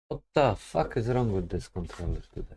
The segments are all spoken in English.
What the fuck is wrong with this controller today?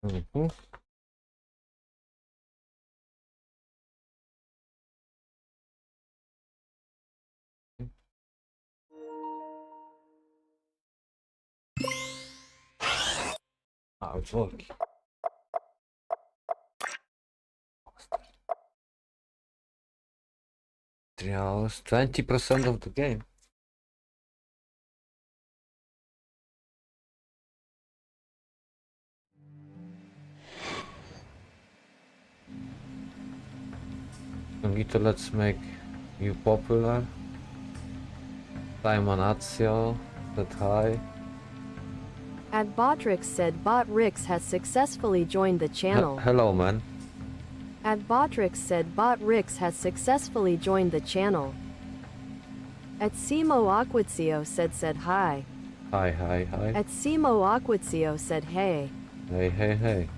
Mhm. Oh, it's working. 3 hours, 20% of the game. Songitto, let's make you popular. Simonazio, that high. At Botrix said Botrix has successfully joined the channel. Hello, man. At Botrix said Botrix has successfully joined the channel. At Simo Aquizio said hi. Hi, hi, hi. At Simo Aquizio said hey. Hey, hey, hey.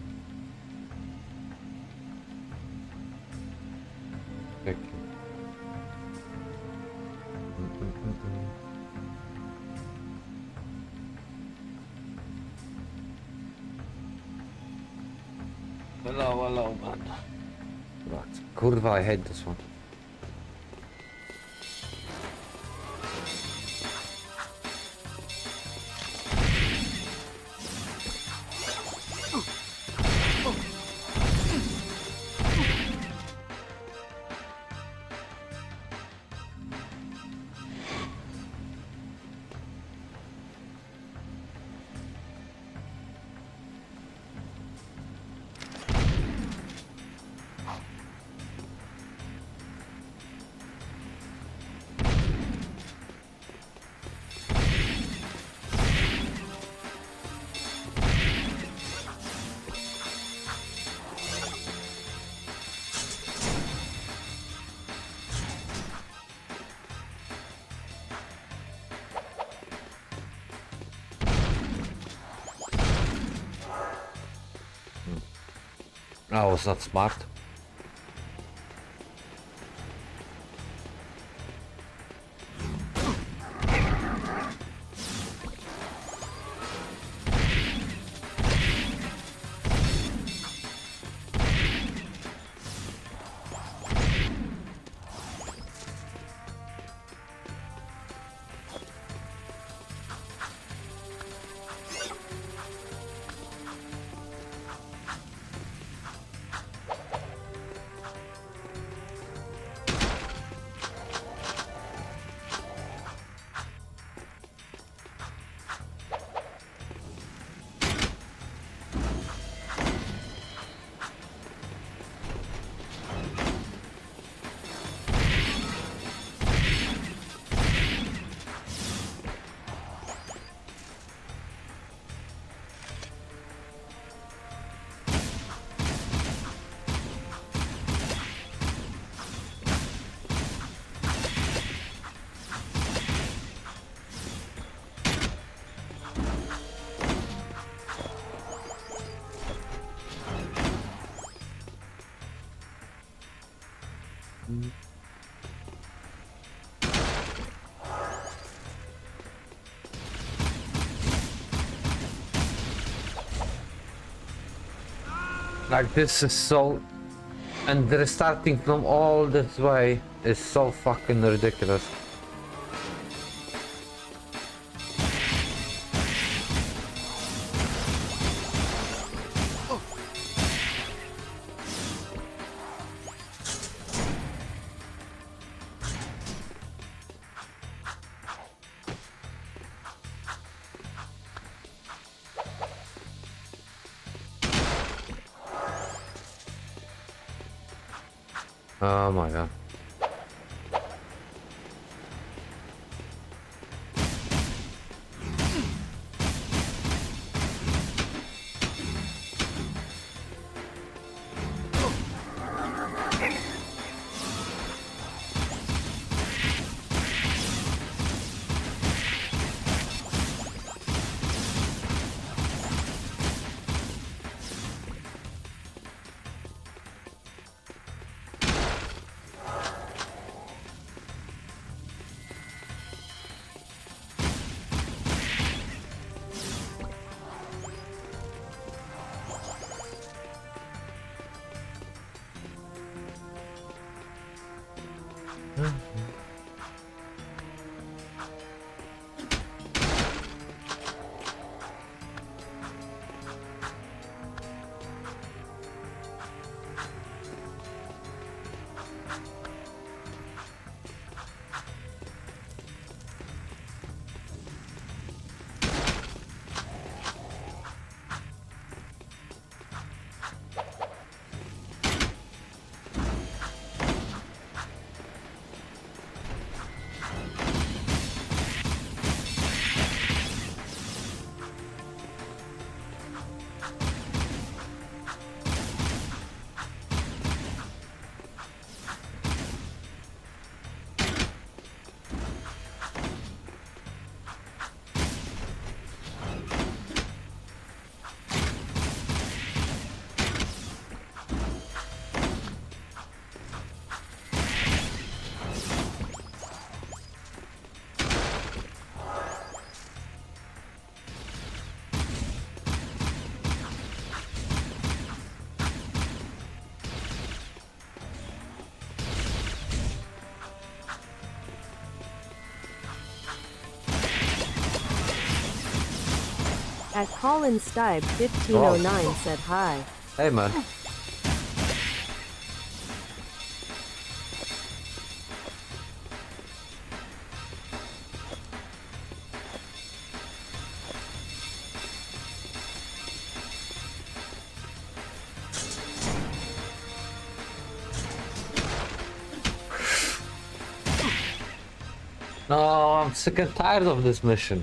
Thank you. Hello, man. Right. Kurwa, I hate this one. I was not smart. Like this is so, and restarting from all this way is so fucking ridiculous. Oh my god. At Colin Stibe 1509 said hi. Hey man. No, I'm sick and tired of this mission.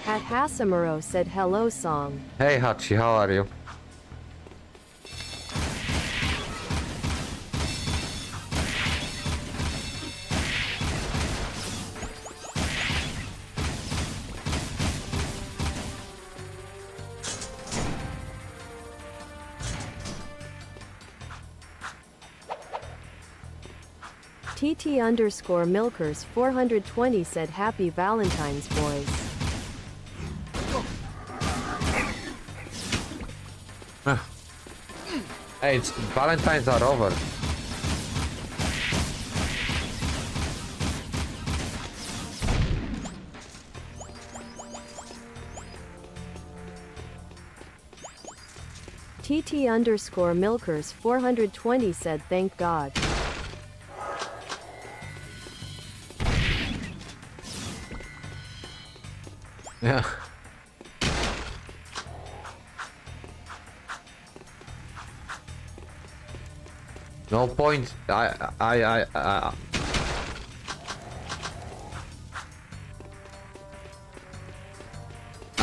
At Hasamuro said hello song. Hey Hachi, how are you? TT underscore milkers 420 said happy Valentine's boys. Hey, Valentine's are over. TT underscore milkers 420 said thank God. Yeah. No point. I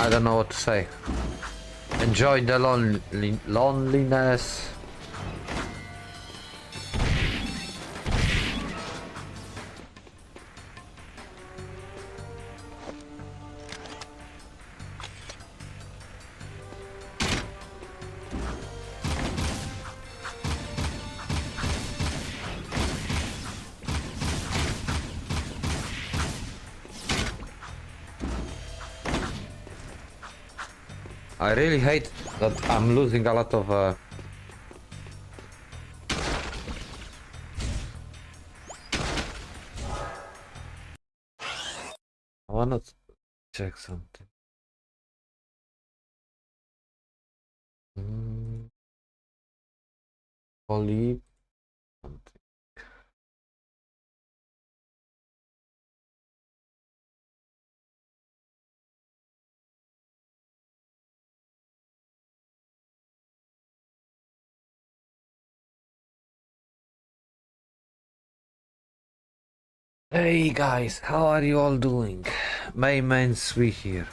don't know what to say. Enjoy the loneliness. I really hate that I'm losing a lot of I wanna check something. Holy something. Hey guys, how are you all doing? Mayman Sui here.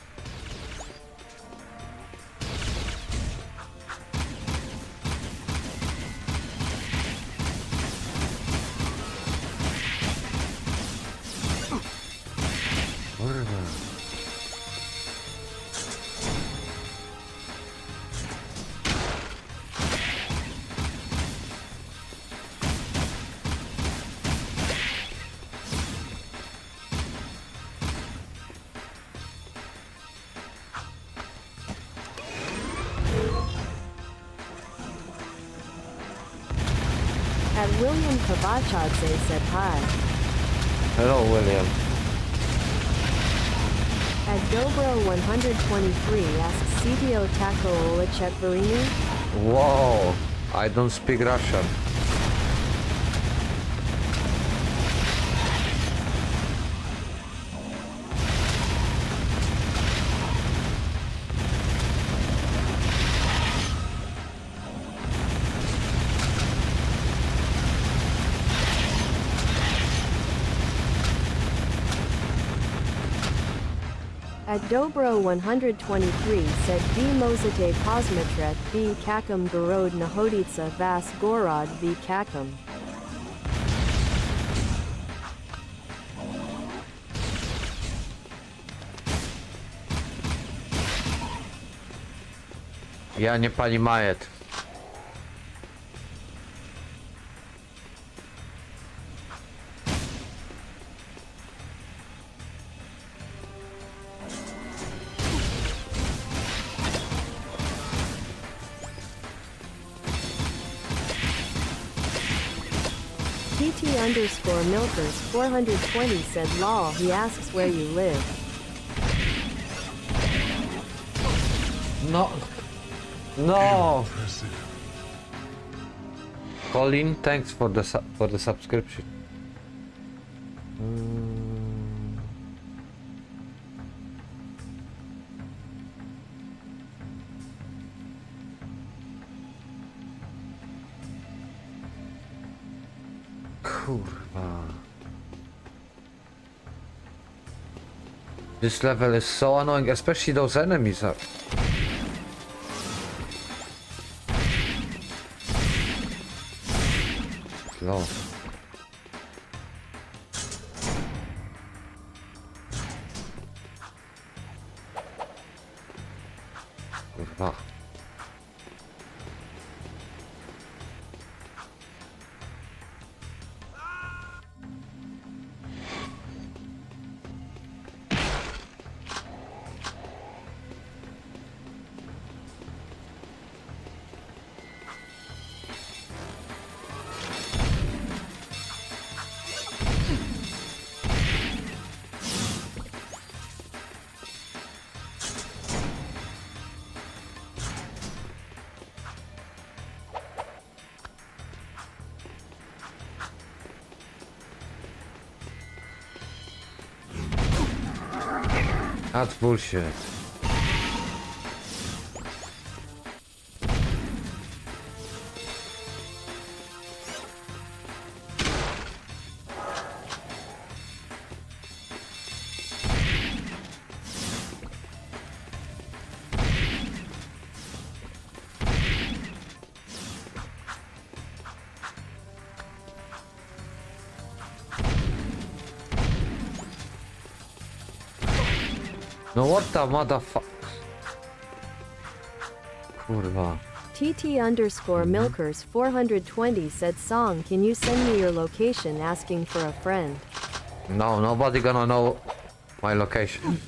At William Kavachadze said hi. Hello, William. At Dobro 123 asks CDO Taco Olachet Varini? Whoa, I don't speak Russian. At Dobro 123 said V Mozite Posmetret V Kakam Gorod Nahoditsa Vas Gorod V Kakam. Я не понимаю. TT underscore milkers 420 said lol, he asks where you live. No. No. Colin, thanks for the subscription. Kurwa. This level is so annoying, especially those enemies are. Slow. Kurwa. That's bullshit. No what the motherfuck? Kurwa. TT_milkers 420 said, Song, can you send me your location asking for a friend? No, nobody gonna know my location.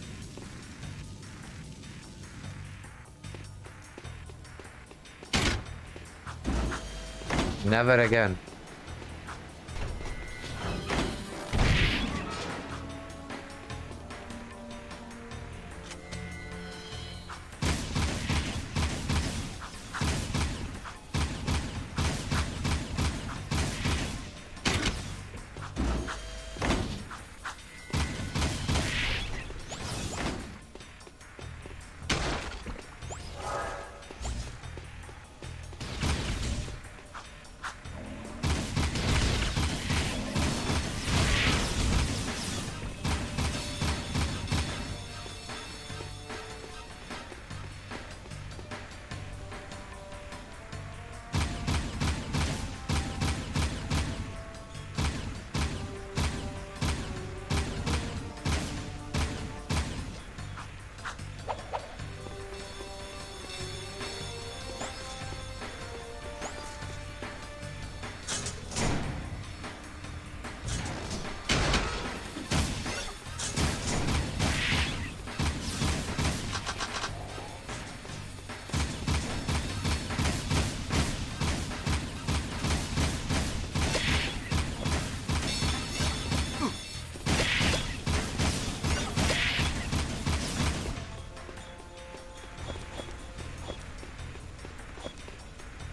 Never again.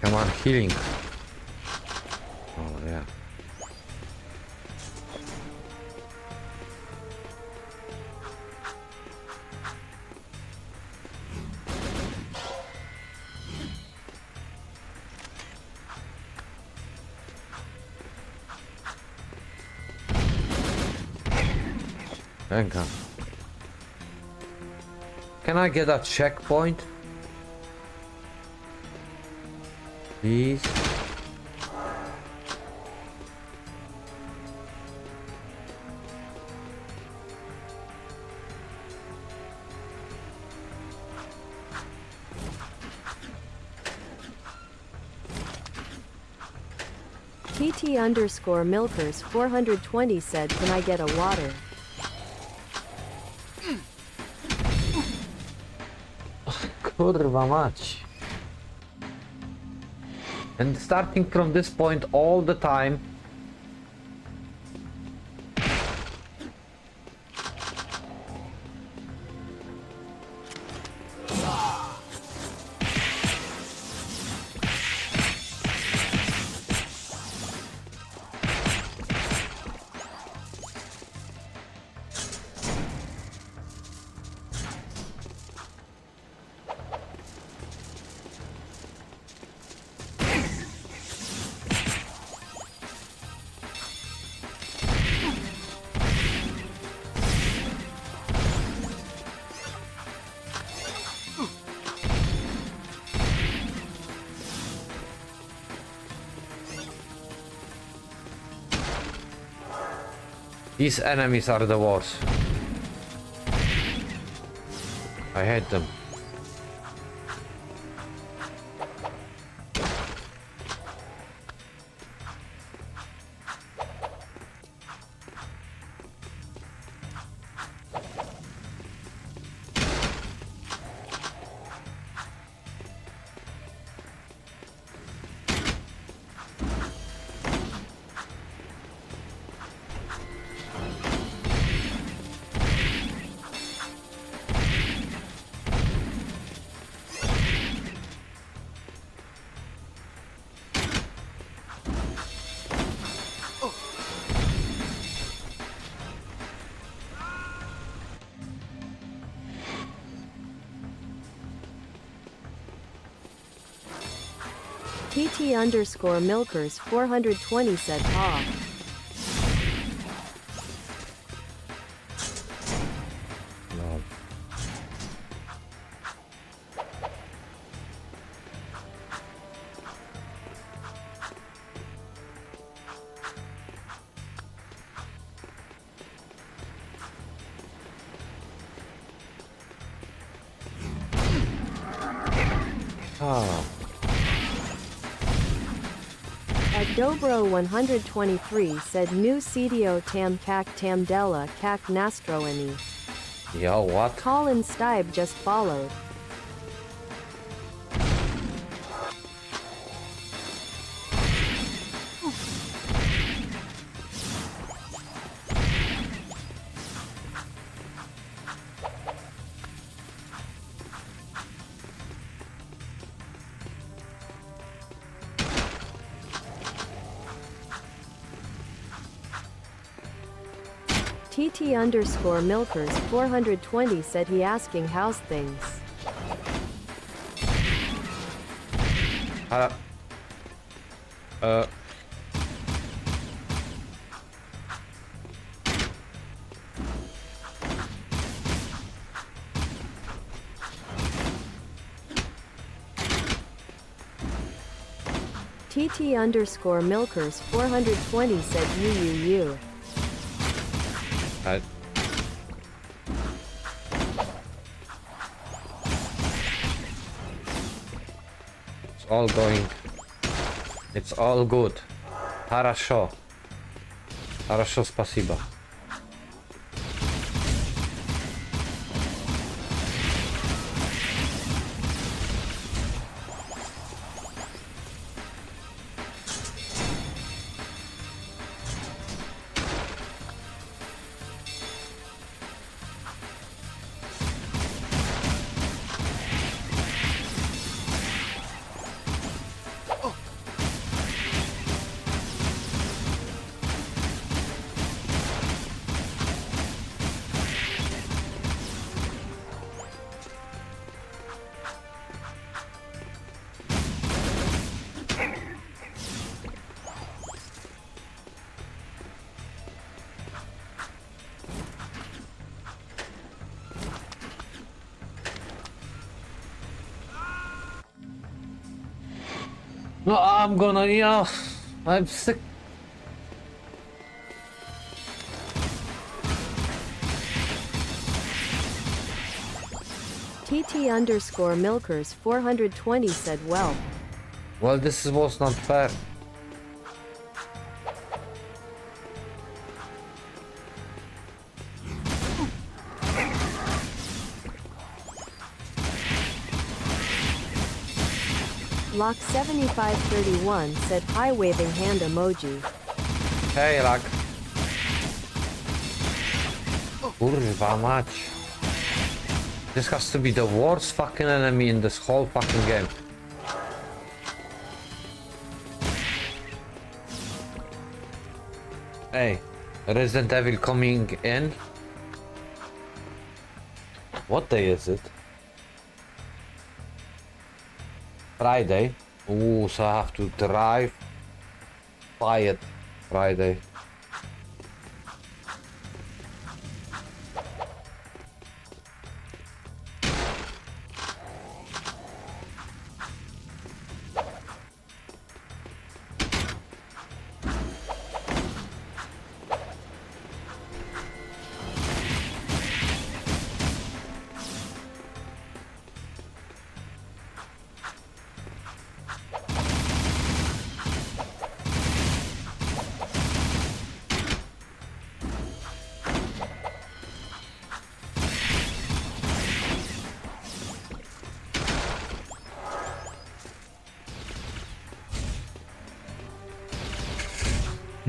Come on, healing. Oh yeah. Venga. Can I get a checkpoint? Please. TT_milkers 420 said, can I get a water? Kurwa mać. And starting from this point all the time. These enemies are the worst. I hate them. TT underscore milkers 420 said ha. No. Ah. At Dobro 123 said new CDO tam kak tamdela kak nastroani. Yo, what? Colin Stibe just followed. TT underscore milkers 420 said he asking how's things. Uh. TT underscore milkers 420 said you. It's all going. It's all good. Хорошо. Хорошо, спасибо. No, I'm gonna, I'm sick. TT underscore milkers 420 said well. Well, this was not fair. Lock 7531 said hi waving hand emoji. Hey, Rak. Kurwa mać. This has to be the worst fucking enemy in this whole fucking game. Hey, Resident Evil coming in? What day is it? Friday. Ooh, so I have to drive. Quiet Friday.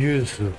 Jesus.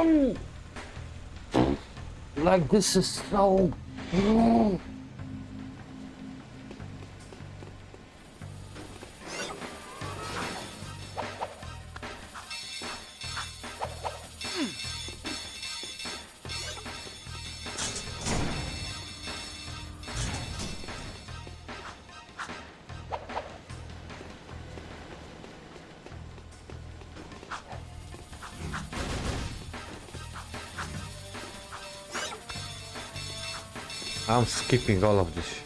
No! Like this is so... I'm skipping all of this.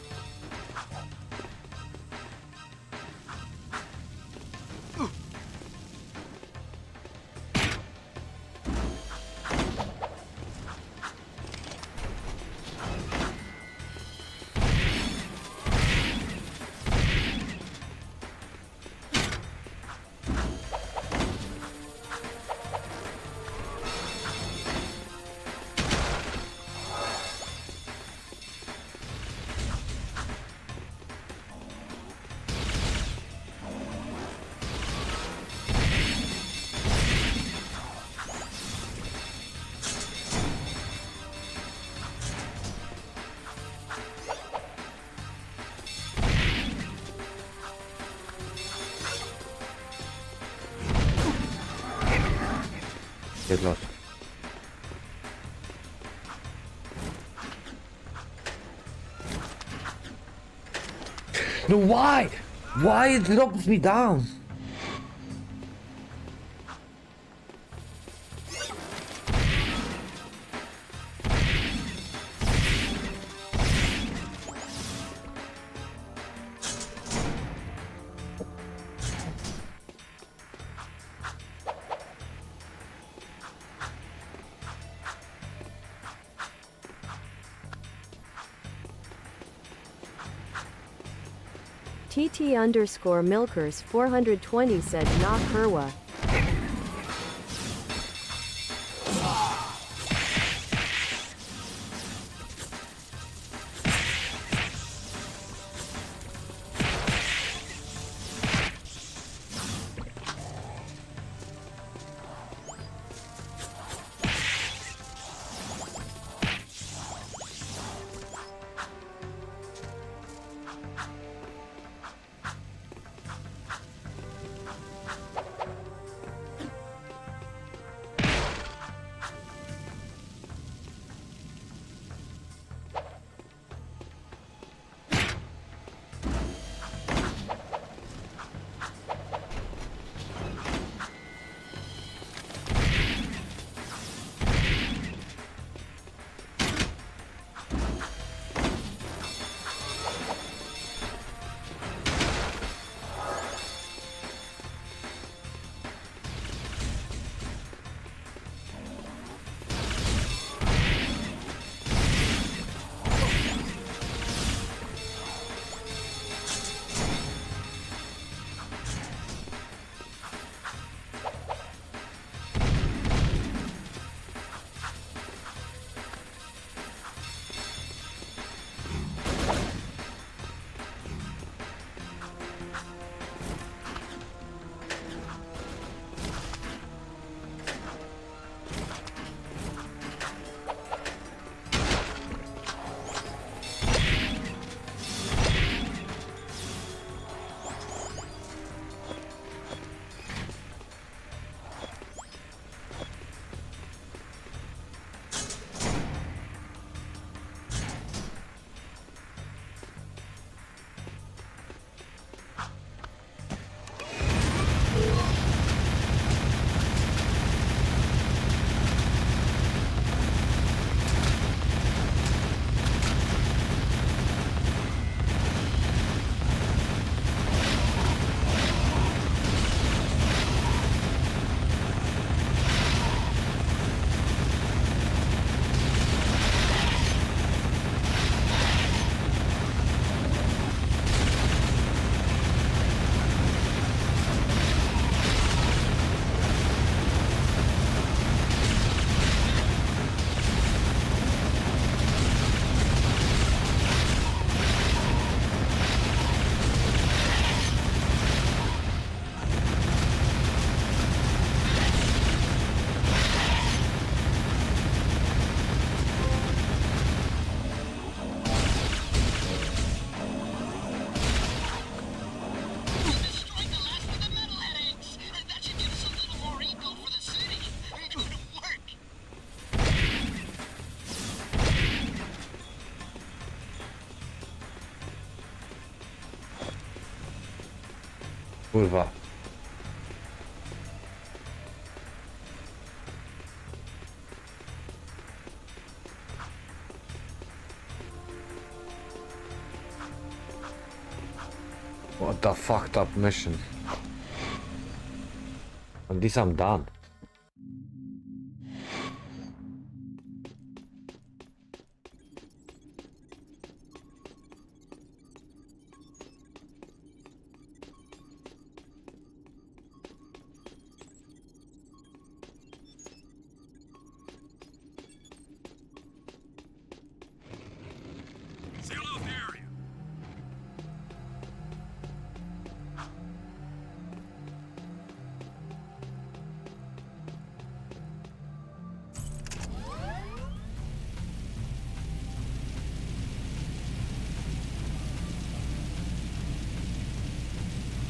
Get lost. No, why? Why it drops me down? TT underscore milkers 420 said knock Herwa. Kurwa. What the fucked up mission? At least I'm done. Seal off the area.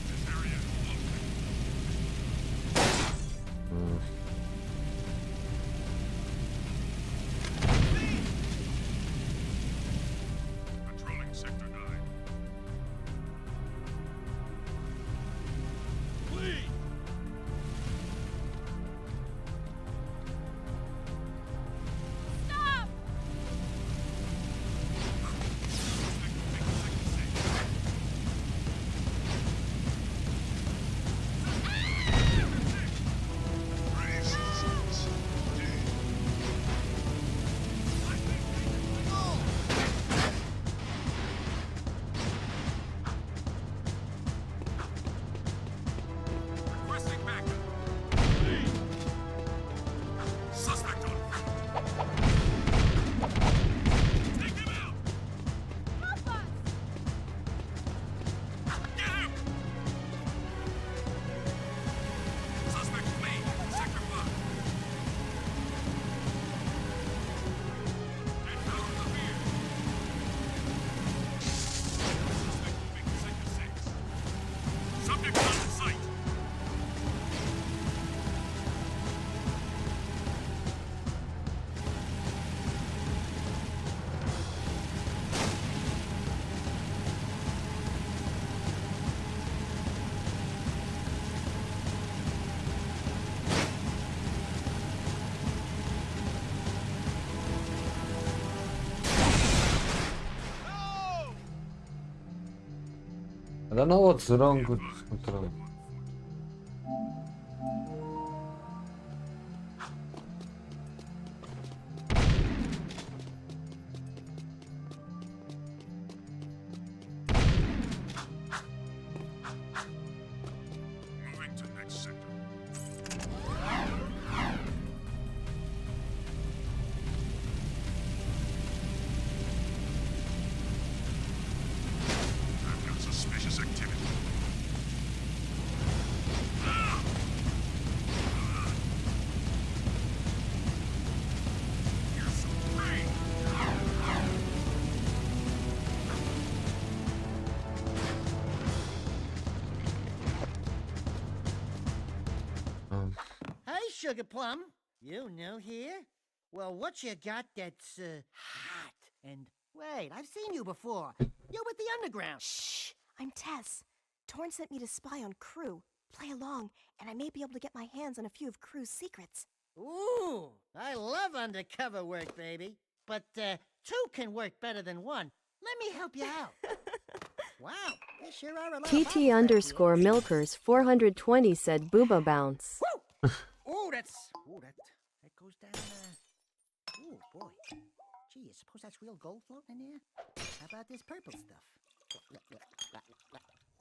This area is locked. Controlling Sector 9. Flee! Stop! Requesting backup. Suspect on foot. Take him out! Help us! Get him! Suspect fleeing. Sector 5. Get out of the rear. Suspect moving to Sector 6. Subject not in sight. I don't know what's wrong with this control. Moving to next sector. I've got suspicious activity. Here's some pain. Hey, Sugar Plum. You new here? Well, what you got that's, hot? And, wait, I've seen you before. You're with the Underground. Shh! I'm Tess. Torn sent me to spy on Crew. Play along, and I may be able to get my hands on a few of Crew's secrets. Ooh, I love undercover work, baby. But, two can work better than one. Let me help you out. Wow, you sure are a lot of TT bobs back underscore here. milkers 420 said booba bounce. Woo! Ooh, that goes down, ooh, boy. Gee, you suppose that's real gold floating in there? How about this purple stuff?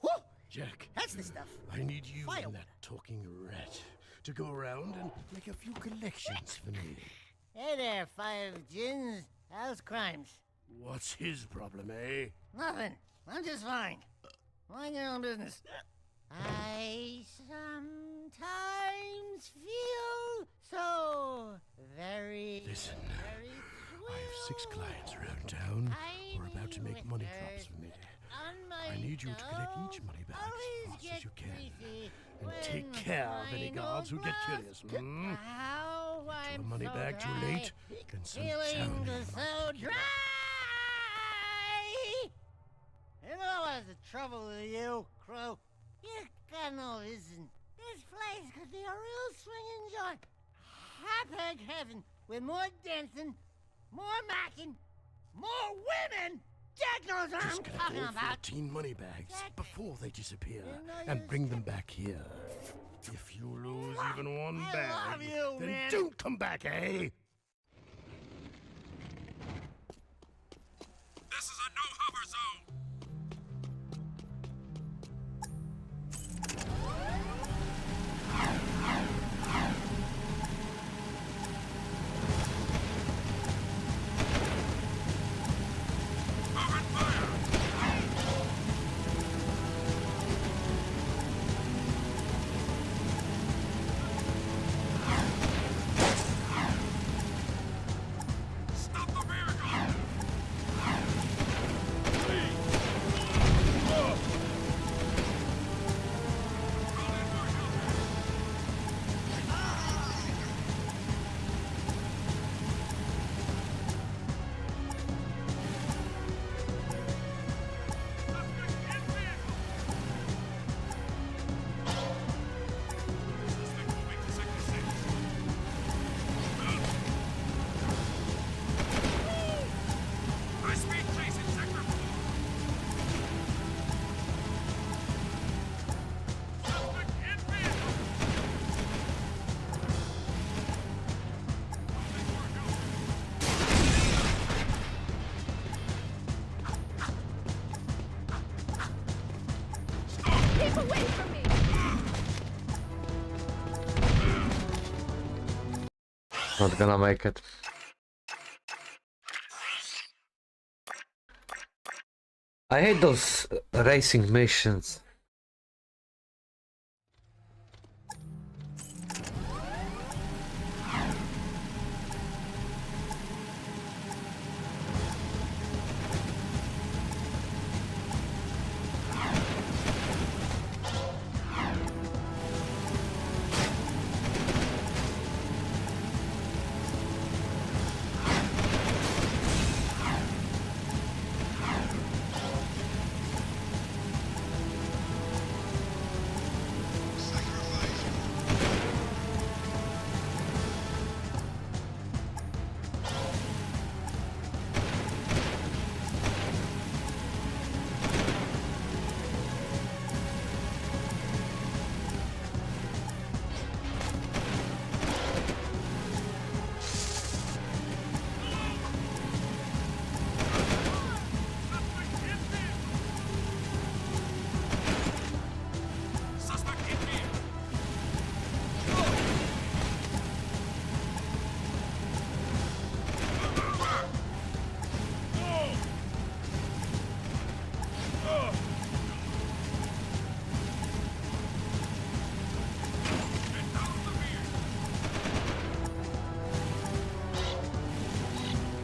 Whoo! Jack, That's the stuff. I need you Firewater. and that talking rat to go around and make a few collections for me. Hey there, Five Gins. How's crimes? What's his problem, eh? Nothing. I'm just fine. Mind your own business. I sometimes feel so very, Listen, very I have 6 clients around town who are about to make money drops for me. I need you to collect each money back as fast as you can. And take care of any guards who get curious. Hmm? How Get I'm your money so back too dry. late, then some Feelings sounding are so dry. You know what's the trouble with you, Crow? You got no, listen. This place could be a real swinging joint. Hot-egg heaven with more dancing, more macking, more women. Jack knows what I'm Just talking get all about. 14 money bags before they disappear You know and you bring them said- back here. If you lose even one I bag, love you, then man. don't come back, eh? This is a no-hover zone. Open fire! Stop the vehicle! High-speed chase in Sector 4. Suspect in vehicle. Keep away from me! Not gonna make it. I hate those racing missions. Suspect in vehicle. Get out of the vehicle.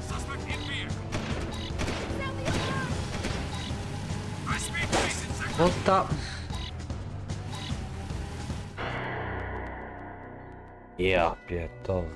Suspect in vehicle. Sound the alarm! High-speed chase in Sector What the? Ja pierdolę.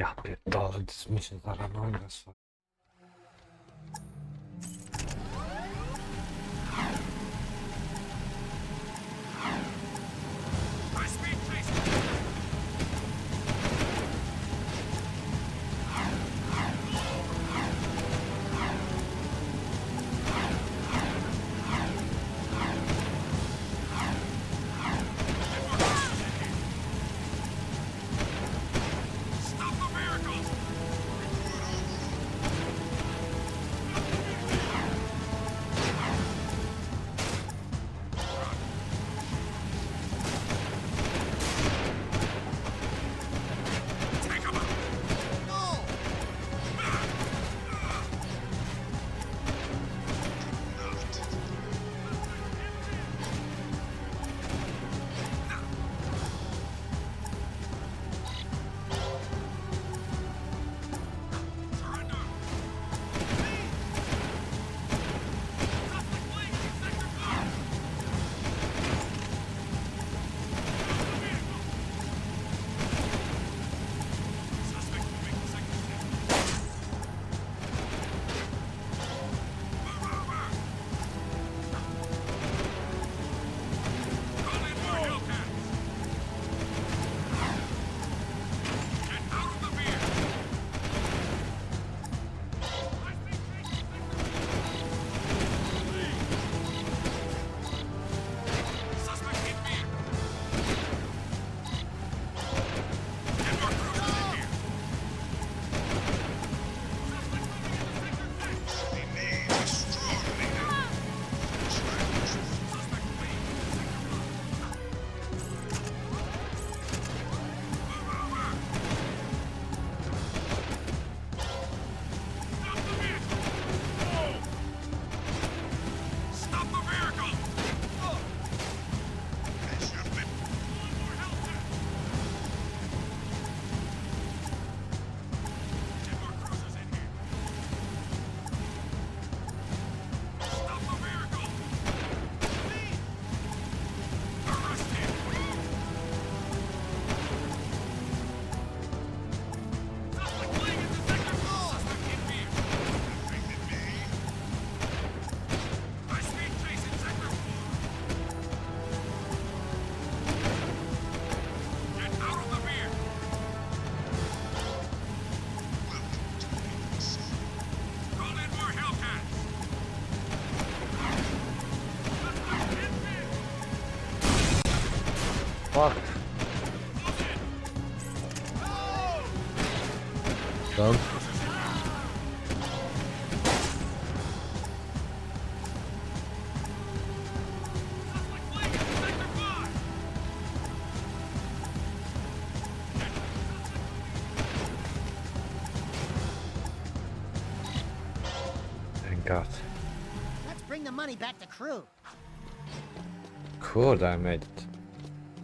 Ja pierdolę, my się zaraz mam swoje. High-speed chase. Stop the miracle! Take him out! Surrender! Suspect fleeing in Sector 5! Suspect moving to Sector 6. Move over! Call in more Hellcats! Get out of the veer! High-speed chase in Sector 4! Suspect in veer! Get more cruisers in here! Suspect moving into Sector 6! We need a strong leader! Suspect fleeing into Sector 5! Move over! Stop the vehicle! Whoa! Stop the vehicle! As you've been... One more Hellcat! Get more cruisers in here! Stop the vehicle! Lead! Arrest him! Suspect fleeing into Sector 4! Suspect in veer! Affected me? High-speed chase in Sector 4! Get out of the veer! Call in more Hellcats! Suspect in veer! Fuck. Close in! Done. Suspect fleeing into Sector 5! Thank God. Let's bring the money back to crew. Kurde, I made it.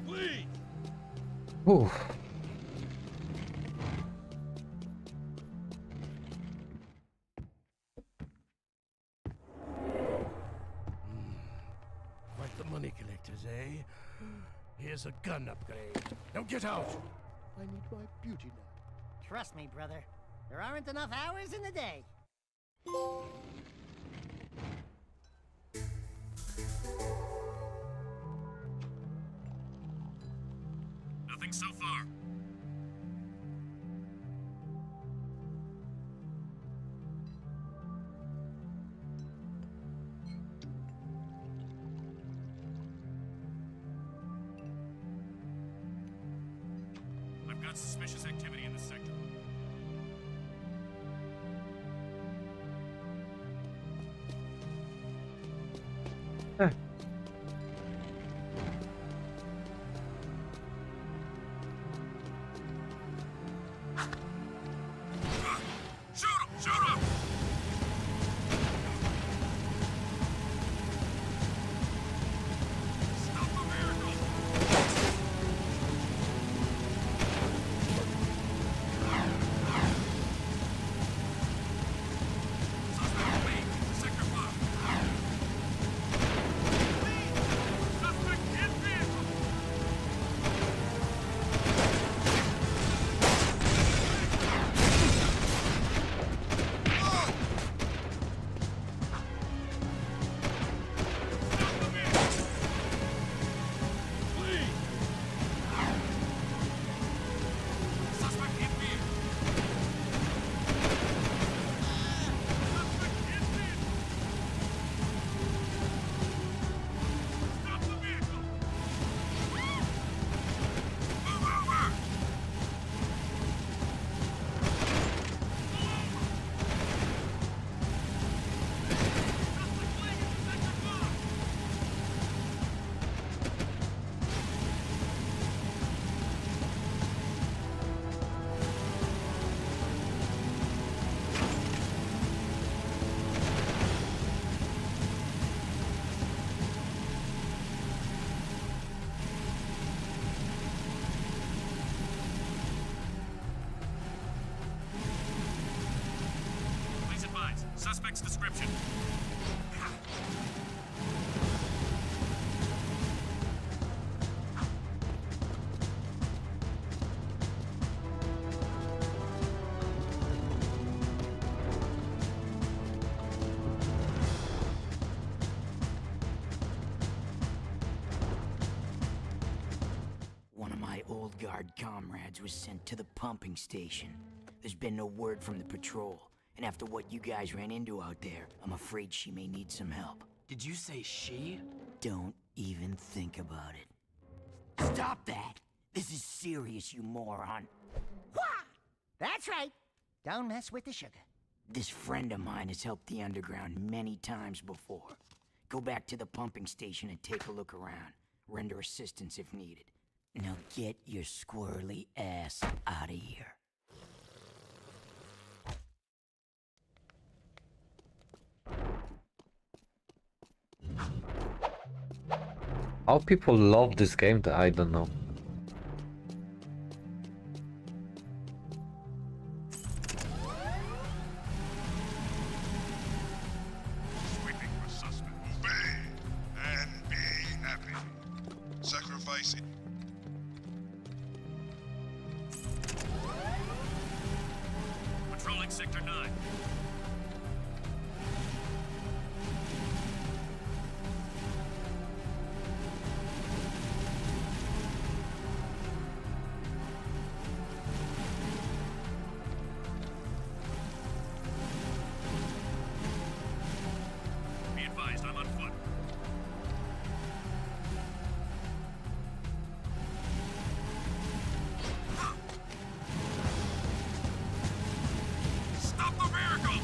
Please! Whew. Quite the money collectors, eh? Here's a gun upgrade. Now get out! I need my beauty now. Trust me, brother. There aren't enough hours in the day. Nothing so far. I've got suspicious activity in this sector. Shoot him! Shoot him! Stop the vehicle! Suspect's description. One of my old guard comrades was sent to the pumping station. There's been no word from the patrol, and after what you guys ran into out there, I'm afraid she may need some help. Did you say she? Don't even think about it. Stop that! This is serious, you moron. Wah! That's right. Don't mess with the sugar. This friend of mine has helped the underground many times before. Go back to the pumping station and take a look around. Render assistance if needed. Now get your squirrely ass out of here. How people love this game, that I don't know. Sweeping for suspect. Obey and be happy. Sacrifice it. Patrolling Sector 9. Be advised, I'm on foot. Stop the vehicle!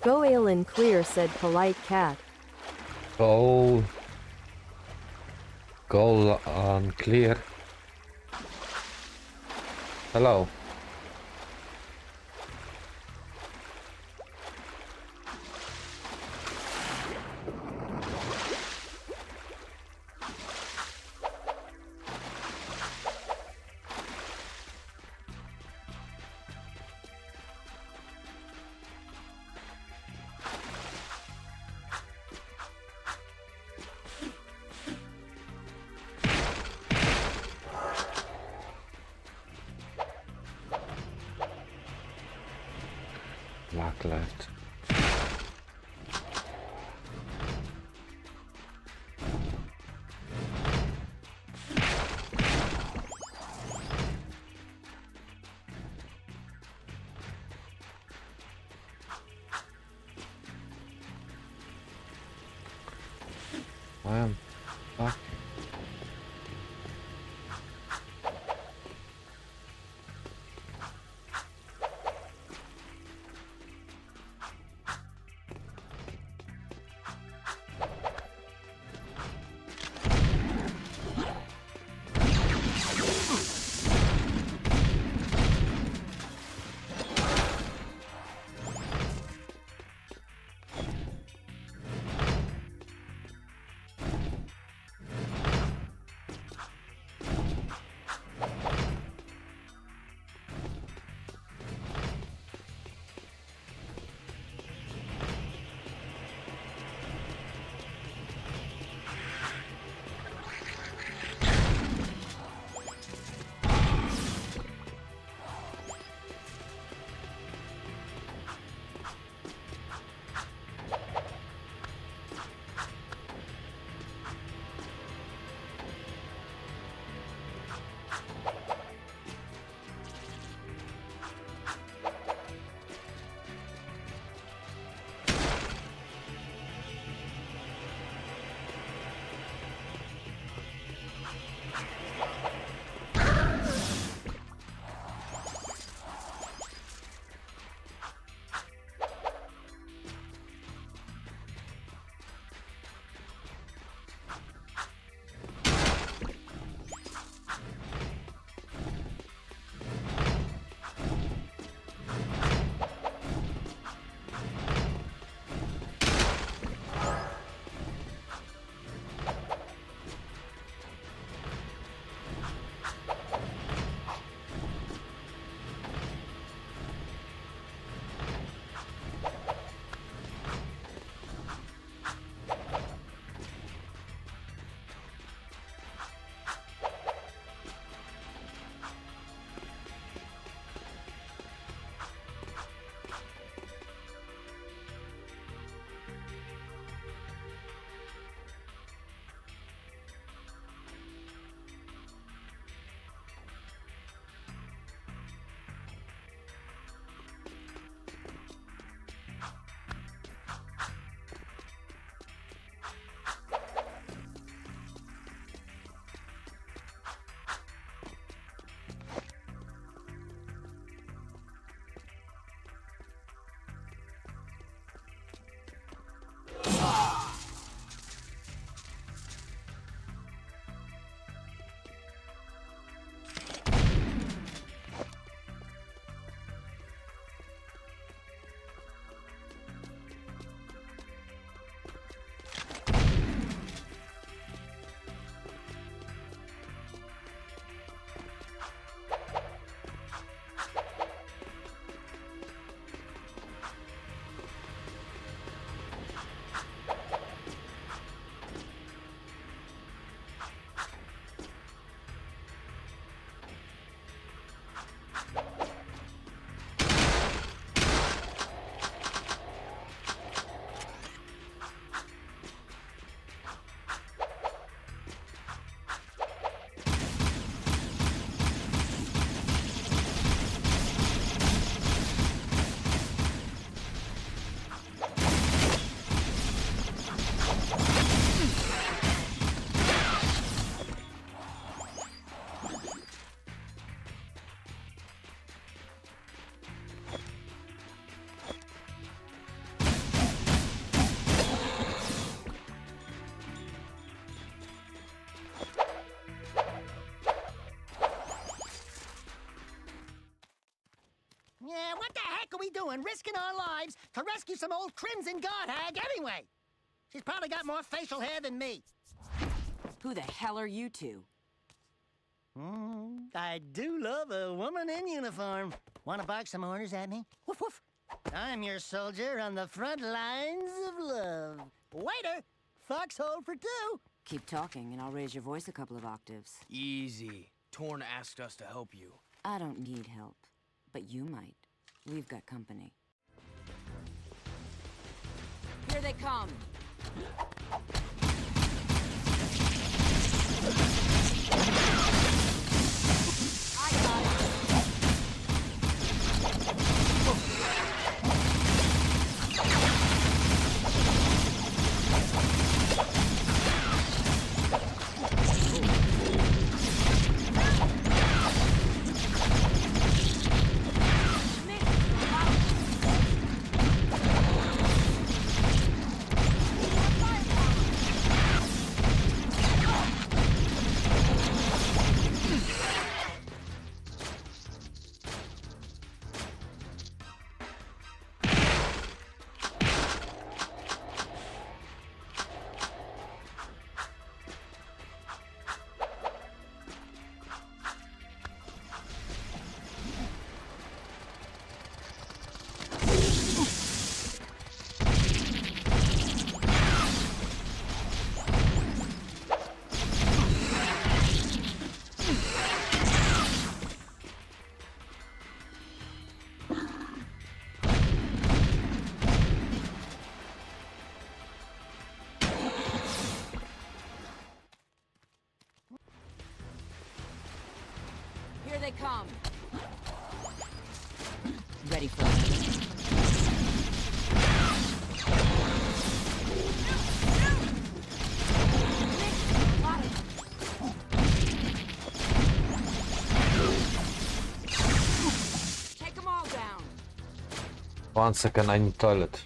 Go Alan clear, said polite cat. Go. Go on clear. Hello. Black left. I am back. heck are we doing risking our lives to rescue some old Crimson God hag anyway? She's probably got more facial hair than me. Who the hell are you two? I do love a woman in uniform. Want to bark some orders at me? Woof woof. I'm your soldier on the front lines of love. Waiter, foxhole for two. Keep talking and I'll raise your voice a couple of octaves. Easy. Torn asked us to help you. I don't need help, but you might. We've got company. Here they come! I got it! Here they come. Ready for it. Take them all down. 1 second, I need toilet.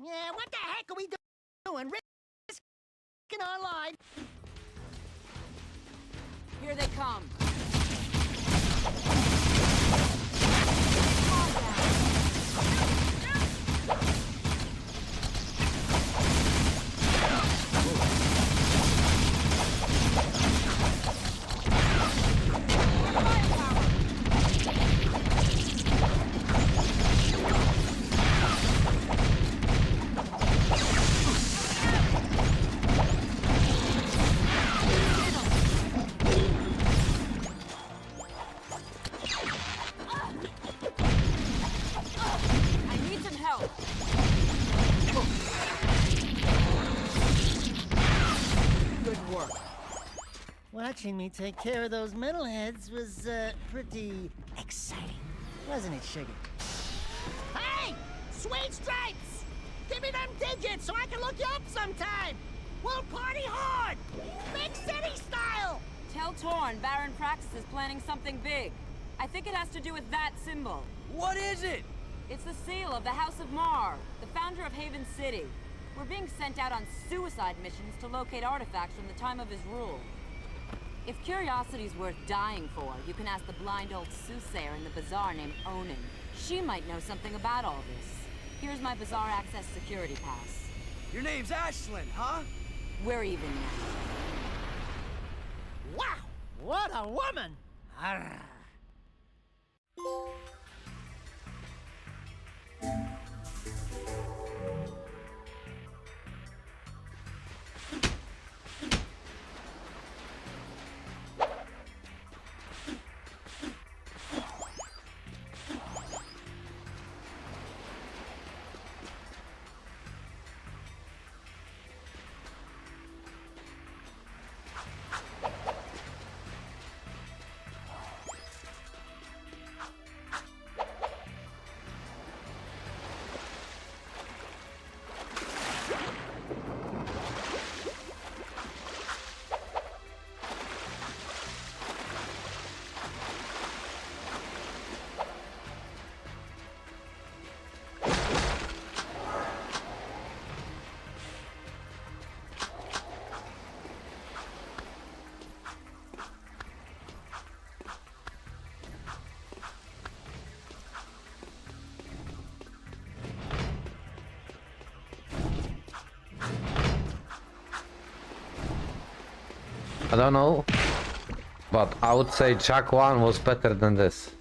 Yeah, what the heck are we doing? Risking our lives. Here they come. watching me take care of those metalheads was, pretty exciting. Wasn't it, Sugar? Hey! Sweet Stripes! Give me them digits so I can look you up sometime! We'll party hard! Big city style! Tell Torn Baron Praxis is planning something big. I think it has to do with that symbol. What is it? It's the seal of the House of Mar, the founder of Haven City. We're being sent out on suicide missions to locate artifacts from the time of his rule. If curiosity's worth dying for, you can ask the blind old soothsayer in the bazaar named Onin. She might know something about all this. Here's my bazaar access security pass. Your name's Ashlyn, huh? We're even now. Wow! What a woman! Arrgh. I don't know, but I would say Jack 1 was better than this.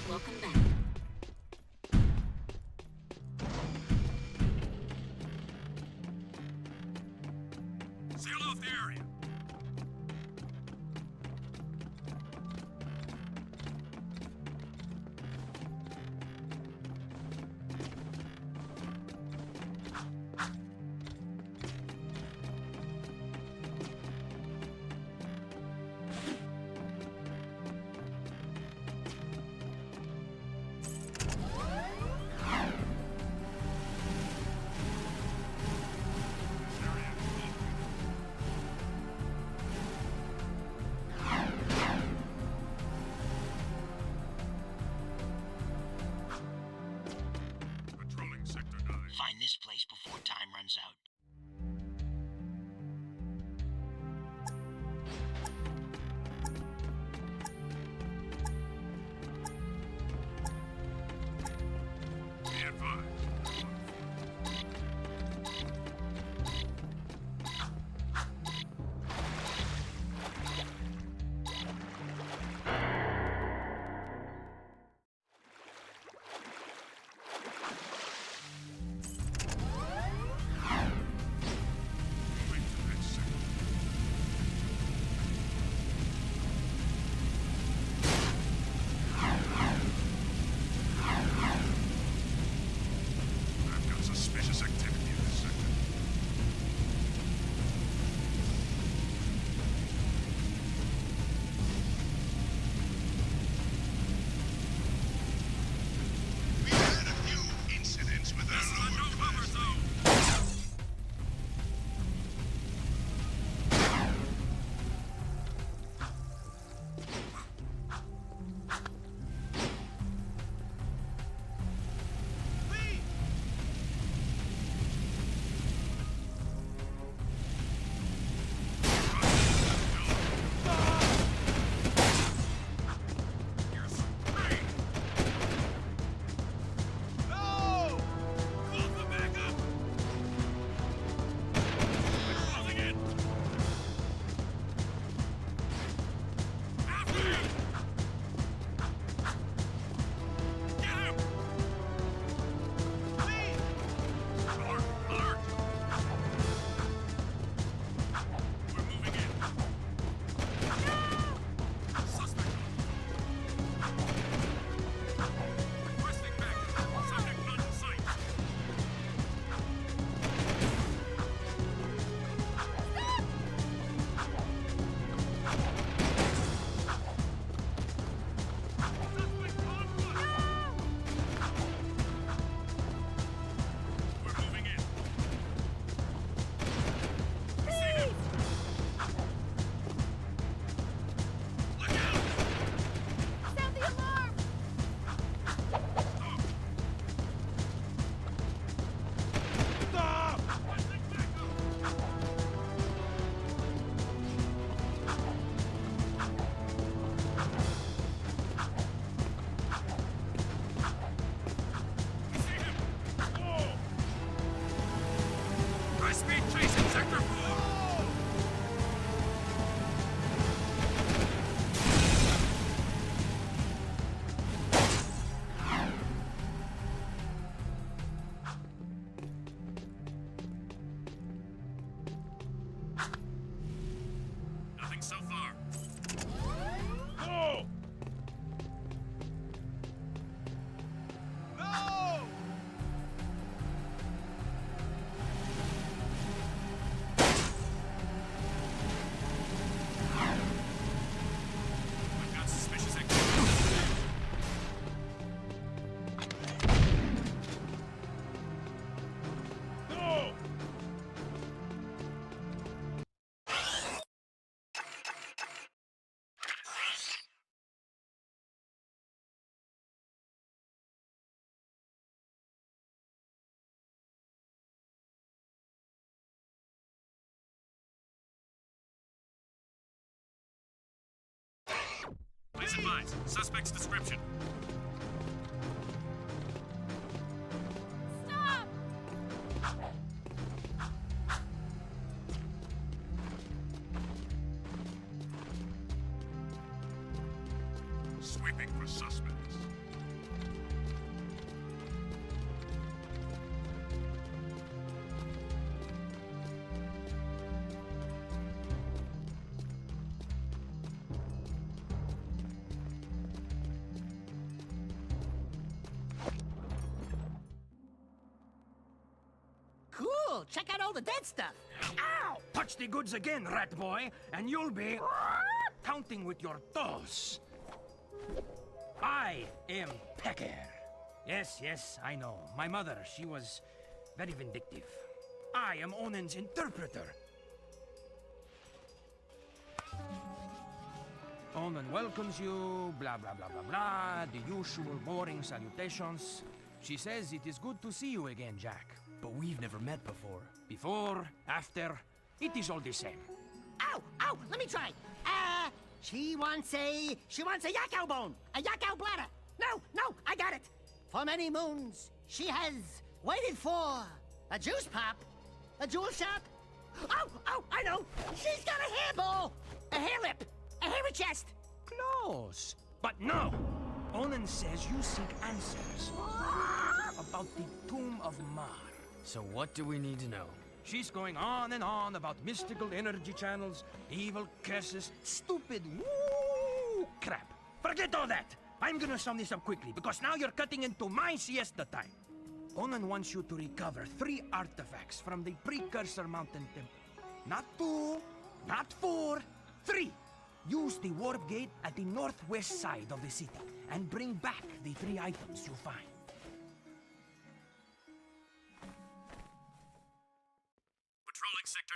Welcome back. Seal off the area. Patrolling Sector 9. Find this place before time runs out. Be advised. Please advise. Suspect's description. Stop! Sweeping for suspects. Cool. Check out all the dead stuff. Ow! Touch the goods again, rat boy, and you'll be counting with your toes. I am Pecker. Yes, I know. My mother, she was very vindictive. I am Onen's interpreter. Onen welcomes you, blah, blah, blah, blah, blah, the usual boring salutations. She says it is good to see you again, Jack. But we've never met before. Before, after, it is all the same. Ow! Ow! Let me try. She wants a yakao bone, a yakao bladder. No, I got it. For many moons, she has waited for a juice pop, a jewel shop. Oh, I know. She's got a hairball, a hair lip, a hairy chest. Close. But no! Onen says you seek answers about the Tomb of Mar. So what do we need to know? She's going on and on about mystical energy channels, evil curses, stupid woo crap. Forget all that! I'm gonna sum this up quickly, because now you're cutting into my siesta time. Onen wants you to recover 3 artifacts from the Precursor Mountain Temple. Not 2, not 4, 3! Use the warp gate at the northwest side of the city, and bring back the 3 items you find. Patrolling Sector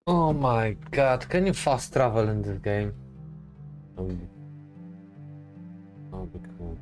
9. Oh my god, can you fast travel in this game? That'll be cool.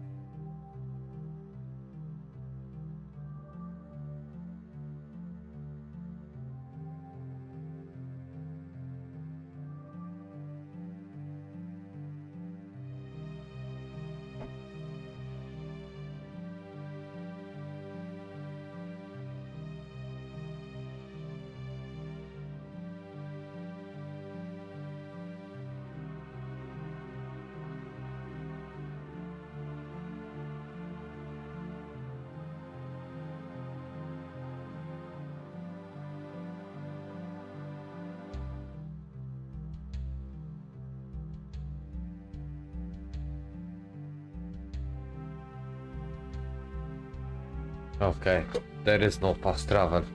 Okay, there is no fast travel.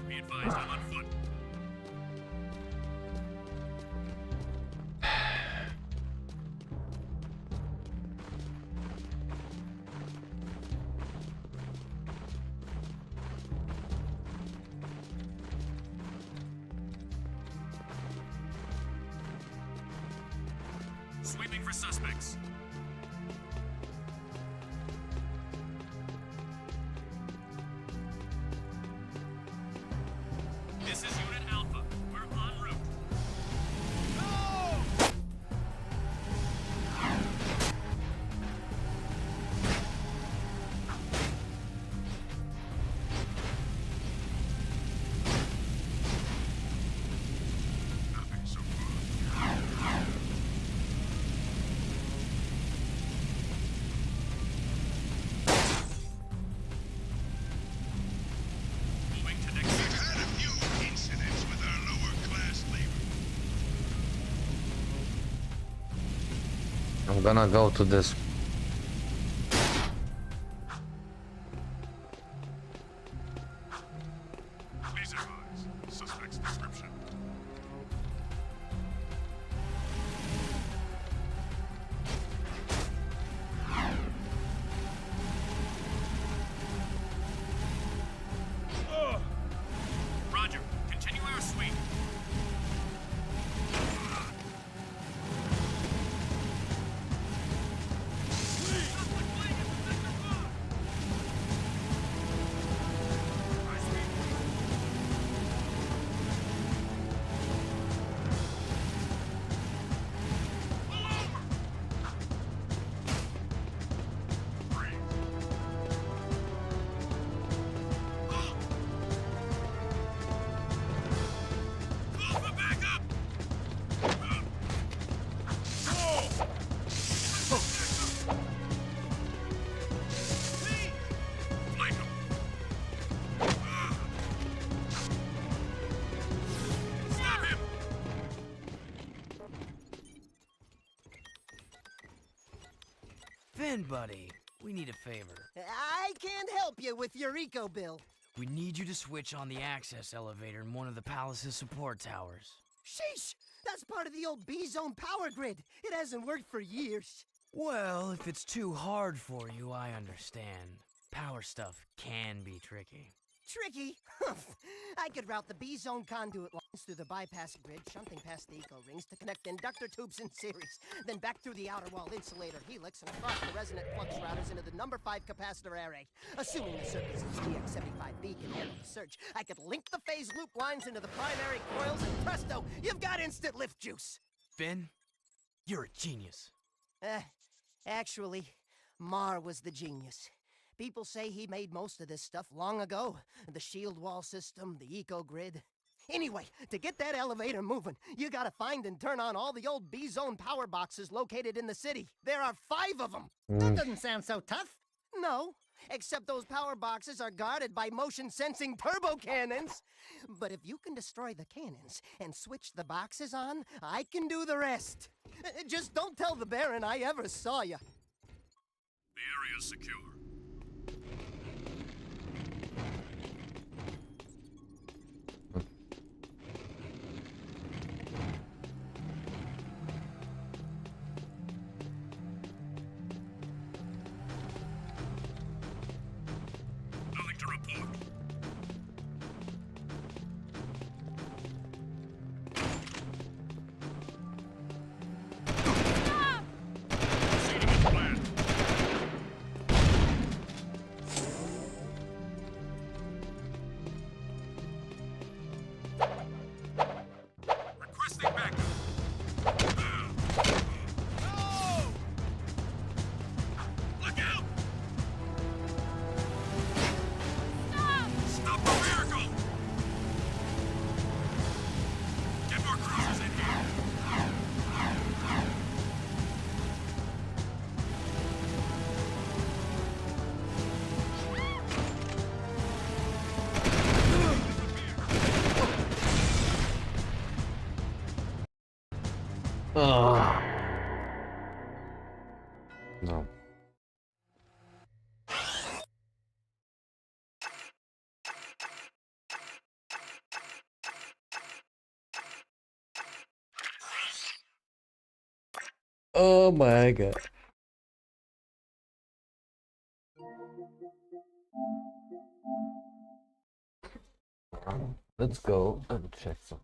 Be advised, I'm on foot. Sweeping for suspects. This is Unit Alpha. We're en route. Nothing so far. Moving to next We've had a few incidents with our lower class labor. I'm gonna go to this. Please advise. Suspect's description. Roger. Continue our sweep. Finn, buddy, we need a favor. I can't help you with your eco bill. We need you to switch on the access elevator in one of the palace's support towers. Sheesh! That's part of the old B-Zone power grid. It hasn't worked for years. Well, if it's too hard for you, I understand. Power stuff can be tricky. Tricky? I could route the B-Zone conduit lines through the bypass grid, shunting past the eco rings to connect inductor tubes in series, then back through the outer wall insulator helix and across the resonant flux routers into the number 5 capacitor array. Assuming the circuit's GX75B can handle the surge, I could link the phase loop lines into the primary coils, and presto, you've got instant lift juice. Finn, you're a genius. Actually, Mar was the genius. People say he made most of this stuff long ago. The shield wall system, the eco-grid. Anyway, to get that elevator moving, you gotta find and turn on all the old B-Zone power boxes located in the city. There are 5 of them. That doesn't sound so tough. No, except those power boxes are guarded by motion-sensing turbo cannons. But if you can destroy the cannons and switch the boxes on, I can do the rest. Just don't tell the Baron I ever saw you. The area's secure. Nothing to report. Proceeding as planned. Requesting backup. No! Look out! Stop the vehicle! Get more cruisers in here! No. Oh my god. Let's go and check some.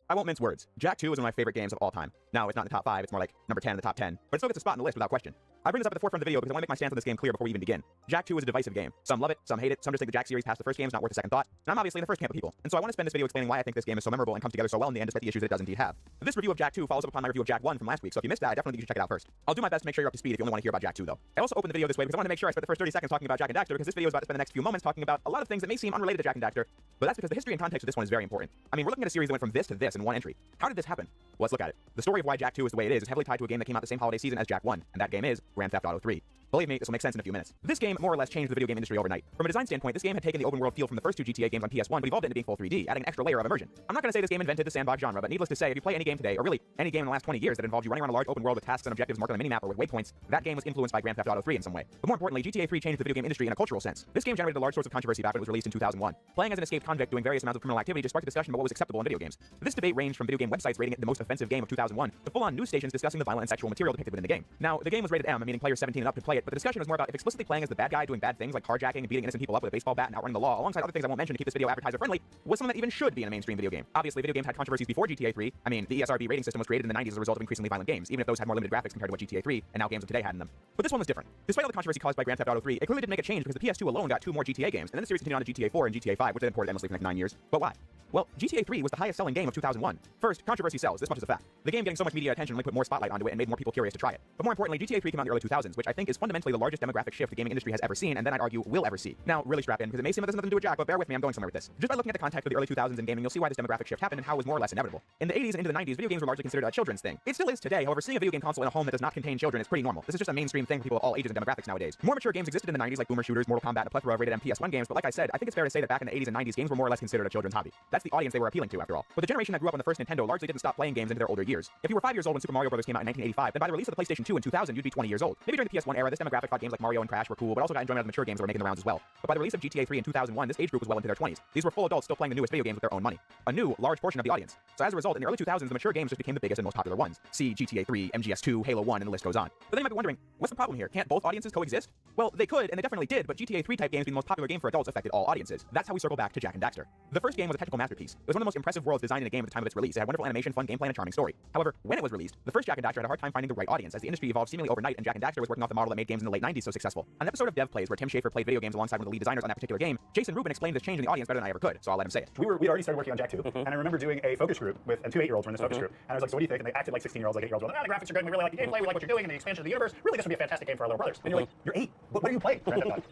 I won't mince words. Jak 2 is one of my favorite games of all time. Now, it's not in the top 5, it's more like number 10 in the top 10, but it still gets a spot in the list without question. I bring this up at the forefront of the video because I want to make my stance on this game clear before we even begin. Jak 2 is a divisive game. Some love it, some hate it, some just think the Jak series past the first game is not worth a second thought, and I'm obviously in the first camp of people. And so I want to spend this video explaining why I think this game is so memorable and comes together so well in the end despite the issues that it does indeed have. This review of Jak 2 follows up upon my review of Jak 1 from last week, so if you missed that, I definitely think you should check it out first. I'll do my best to make sure you're up to speed if you only want to hear about Jak 2 though. I also opened the video this way because I want to make sure I spent the first 30 seconds talking about Jak and Daxter because this video is about to spend the next few moments talking about a lot of things that may seem unrelated to Jak and Daxter, but that's because the history and context of this one is very important. I mean, we're looking at a series that went from this to this in one entry. How did this happen? Well, let's look at it. The story of why Jak 2 is the way it is heavily tied to a game that came out the same holiday season as Jak 1, and that game is Grand Theft Auto 3. Believe me, this will make sense in a few minutes. This game more or less changed the video game industry overnight. From a design standpoint, this game had taken the open world feel from the first two GTA games on PS1, but evolved it into being full 3D, adding an extra layer of immersion. I'm not going to say this game invented the sandbox genre, but needless to say, if you play any game today, or really any game in the last 20 years that involved you running around a large open world with tasks and objectives marked on a minimap or with waypoints, that game was influenced by Grand Theft Auto 3 in some way. But more importantly, GTA 3 changed the video game industry in a cultural sense. This game generated a large source of controversy back when it was released in 2001. Playing as an escaped convict doing various amounts of criminal activity just sparked a discussion about what was acceptable in video games. This debate ranged from video game websites rating it the most offensive game of 2001 to full-on news stations discussing the violent and sexual material depicted within the game. Now, the game was rated M, meaning players 17 and up could play it, but the discussion was more about if explicitly playing as the bad guy doing bad things like carjacking and beating innocent people up with a baseball bat and outrunning the law, alongside other things I won't mention to keep this video advertiser friendly, was something that even should be in a mainstream video game. Obviously, video games had controversies before GTA 3. I mean, the ESRB rating system was created in the 90s as a result of increasingly violent games, even if those had more limited graphics compared to what GTA 3 and now games of today had in them. But this one was different. Despite all the controversy caused by Grand Theft Auto 3, it clearly did make a change because the PS2 alone got 2 more GTA games, and then the series continued on to GTA 4 and GTA 5, which then ported endlessly for the next 9 years. But why? Well, GTA 3 was the highest selling game of 2001. First, controversy sells, this much is a fact. The game getting so much media attention only put more spotlight onto it and made more people curious to try it. But more importantly, GTA 3 came out in the early 2000s, which I think is fundamentally the largest demographic shift the gaming industry has ever seen, and then I'd argue will ever see. Now, really strap in, because it may seem that this has nothing to do with Jack, but bear with me, I'm going somewhere with this. Just by looking at the context of the early 2000s in gaming, you'll see why this demographic shift happened and how it was more or less inevitable. In the 80s and into the 90s, video games were largely considered a children's thing. It still is today, however, seeing a video game console in a home that does not contain children is pretty normal. This is just a mainstream thing for people of all ages and demographics nowadays. More mature games existed in the 90s like boomer shooters, Mortal Kombat, and a plethora of rated M PS1 games, but like I said, I think it's fair to say that back in the 80s and 90s, games were more or less considered a children's hobby. That's the audience they were appealing to, after all. But the generation that grew up on the first Nintendo largely didn't stop playing games into their older years. If you were 5 years old when Super Mario Bros. Came out in 1985, then by the release of the PlayStation 2 in 2000, you'd be 20 years old. Maybe during the PS1 era, this demographic thought games like Mario and Crash were cool, but also got enjoyment out of the mature games that were making the rounds as well. But by the release of GTA 3 in 2001, this age group was well into their 20s. These were full adults still playing the newest video games with their own money. A new, large portion of the audience. So as a result, in the early 2000s, the mature games just became the biggest and most popular ones. See GTA 3, MGS2, Halo 1, and the list goes on. But then you might be wondering, what's the problem here? Can't both audiences coexist? Well, they could, and they definitely did, but GTA 3 type games being the most popular game for adults affected all audiences. That's how we circle back to Jak and Daxter. The first game was a technical masterpiece. It was one of the most impressive worlds designed in a game at the time of its release. It had wonderful animation, fun gameplay, and a charming story. However, when it was released, the first Jak and Daxter had a hard time finding the right audience, as the industry evolved seemingly overnight, and Jak and Daxter was working off the model that made games in the late 90s so successful. On an episode of Dev Plays where Tim Schafer played video games alongside one of the lead designers on that particular game, Jason Rubin explained this change in the audience better than I ever could, so I'll let him say it. We'd already started working on Jak 2, and I remember doing a focus group with, and 2 8-year-olds were in this focus group, and I was like, so what do you think? And they acted like 16-year-olds, like 8-year-olds, like, the graphics are good, we really like the gameplay, we like what you're doing, and the expansion of the universe, really this would be a fantastic game for our little brothers. And you're like, you're 8, what do you play?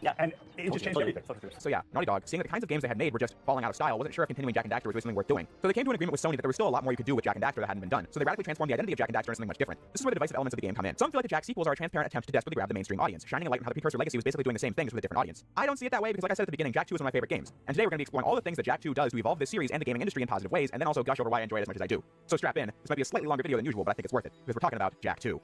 Yeah. And it just changed everything. So yeah, Naughty Dog, seeing that the kinds of games they had made were just falling out of style, wasn't sure if continuing Jak and Daxter was really something worth doing. So they came to an agreement with Sony that there was still a lot more you could do with Jak and Daxter that hadn't been done. So they radically transformed the identity of Jak and Daxter into something much different. This is where the divisive elements of the game come in. Some feel like the Jak sequels are a transparent attempt to desperately grab the mainstream audience, shining a light on how the precursor Legacy was basically doing the same things with a different audience. I don't see it that way because, like I said at the beginning, Jak 2 is one of my favorite games. And today we're going to be exploring all the things that Jak 2 does to evolve this series and the gaming industry in positive ways, and then also gush over why I enjoy it as much as I do. So strap in. This might be a slightly longer video than usual, but I think it's worth it because we're talking about Jak 2.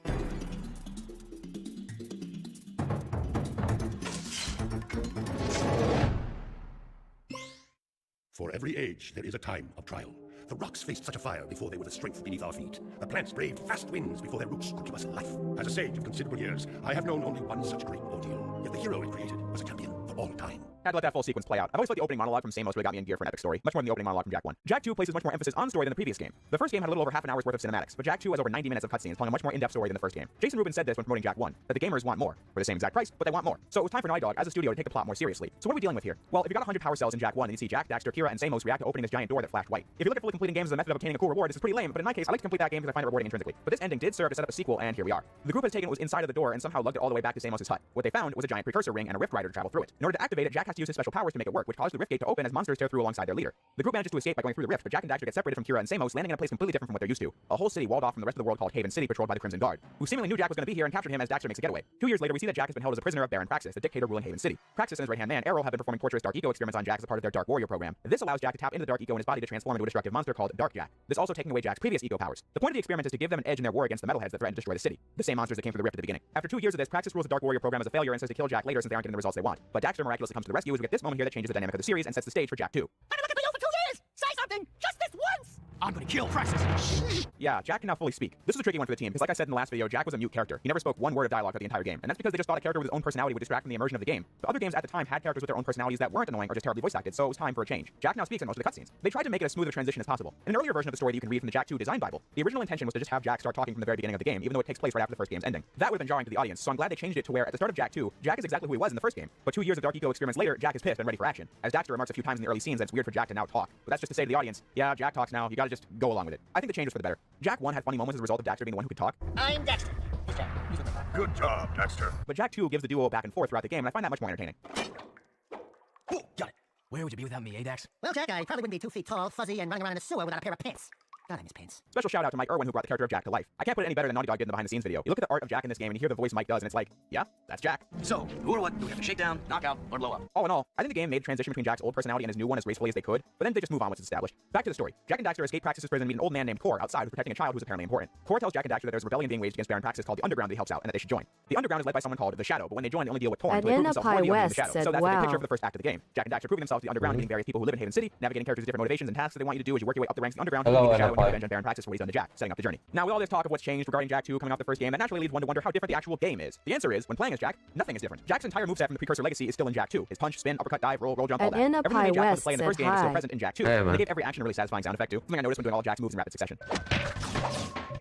For every age, there is a time of trial. The rocks faced such a fire before they were the strength beneath our feet. The plants braved fast winds before their roots could give us life. As a sage of considerable years, I have known only one such great ordeal. Yet the hero it created was a champion for all time. Had to let that full sequence play out. I've always thought the opening monologue from Samos really got me in gear for an epic story, much more than the opening monologue from Jak 1. Jak 2 places much more emphasis on story than the previous game. The first game had a little over half an hour's worth of cinematics, but Jak 2 has over 90 minutes of cutscenes, telling a much more in-depth story than the first game. Jason Rubin said this when promoting Jak 1, that the gamers want more, for the same exact price, but they want more. So it was time for Naughty Dog, as a studio, to take the plot more seriously. So what are we dealing with here? Well, if you got 100 power cells in Jak 1, then you see Jak, Daxter, Kira, and Samos react to opening this giant door that flashed white. If you look at fully completing games as a method of obtaining a cool reward, this is pretty lame, but in my case, I like to complete that game because I find it rewarding intrinsically. But this ending did serve to set up a sequel, and here we are. The group has taken what was inside of the door and somehow lugged it all the way back to Samos' hut. What they found was a giant precursor ring and a Rift Rider to travel through it. In order to activate it, Jak has to use his special powers to make it work, which caused the Rift Gate to open as monsters tear through alongside their leader. The group manages to escape by going through the rift, but Jak and Daxter get separated from Kira and Samos, landing in a place completely different from what they're used to. A whole city walled off from the rest of the world called Haven City, patrolled by the Crimson Guard, who seemingly knew Jak was going to be here and captured him as Daxter makes a getaway. 2 years later, we see that Jak has been held as a prisoner of Baron Praxis, the dictator ruling Haven City. Praxis and his right-hand man, Errol, have been performing torturous Dark Ego experiments on Jak as a part of their Dark Warrior program. This allows Jak to tap into the Dark Ego in his body to transform into a destructive monster called Dark Jak. This also taking away Jak's previous Ego powers. The point of the experiment is to give them an edge in their war against the metalheads that threaten to destroy the city. The same monsters that came from the rift at the beginning. After 2 years of this, Praxis rules the Dark Warrior program as a failure and says to kill Jak later since they aren't getting the results they want. But Daxter miraculously comes to the rescue as we get this moment here that changes the dynamic of the series and sets the stage for Jak 2. Say something! Just this once! I'm gonna kill Praxis. Yeah, Jak can now fully speak. This was a tricky one for the team, because like I said in the last video, Jak was a mute character. He never spoke one word of dialogue for the entire game, and that's because they just thought a character with his own personality would distract from the immersion of the game. The other games at the time had characters with their own personalities that weren't annoying or just terribly voice acted, so it was time for a change. Jak now speaks in most of the cutscenes. They tried to make it as smooth a transition as possible. In an earlier version of the story that you can read from the Jak 2 design Bible, the original intention was to just have Jak start talking from the very beginning of the game, even though it takes place right after the first game's ending. That would have been jarring to the audience, so I'm glad they changed it to where at the start of Jak 2, Jak is exactly who he was in the first game, but 2 years of Dark Ego experiments later, Jak is pissed and ready for action. As Daxter remarks a few times in the early scenes that it's weird for Jak to now talk, but that's just to say to the audience, yeah, Jak talks now, you gotta just go along with it. I think the change was for the better. Jak 1 had funny moments as a result of Daxter being the one who could talk. I'm Daxter. Good job, Daxter. But Jak 2 gives the duo back and forth throughout the game, and I find that much more entertaining. Ooh, got it. Where would you be without me, Dax? Well, Jak, I probably wouldn't be 2 feet tall, fuzzy, and running around in a sewer without a pair of pants. God, I miss pants. Special shout out to Mike Irwin who brought the character of Jak to life. I can't put it any better than Naughty Dog did in the behind the scenes video. You look at the art of Jak in this game and you hear the voice Mike does and it's like, yeah, that's Jak. So, who or what do we have to shake down, knock out, or blow up? All in all, I think the game made the transition between Jak's old personality and his new one as gracefully as they could, but then they just move on once it's established. Back to the story. Jak and Daxter escape Praxis' prison and meet an old man named Core outside who's protecting a child who's apparently important. Core tells Jak and Daxter that there's a rebellion being waged against Baron Praxis called the Underground that he helps out and that they should join. The Underground is led by someone called the Shadow, but when they join they only deal with Torn until they prove themselves worthy of being the Shadow. So that's the big picture for the first act of the game. Jak and Daxter proving themselves to the Underground, meeting various people who live in Haven City, navigating characters' different motivations and tasks that they want you to do as you work your way up the ranks of the Underground, Hello, the Shadow to revenge on Baron Praxis for what he's done to Jack, setting up the journey. Now, with all this talk of what's changed regarding Jak 2 coming off the first game, that naturally leads one to wonder how different the actual game is. The answer is, when playing as Jak, nothing is different. Jak's entire moveset from the precursor legacy is still in Jak 2. His punch, spin, uppercut, dive, roll, jump, all that. Everything that Jak wanted to play in the first game is still present in Jak 2. They gave every action a really satisfying sound effect too, something I noticed when doing all of Jak's moves in rapid succession.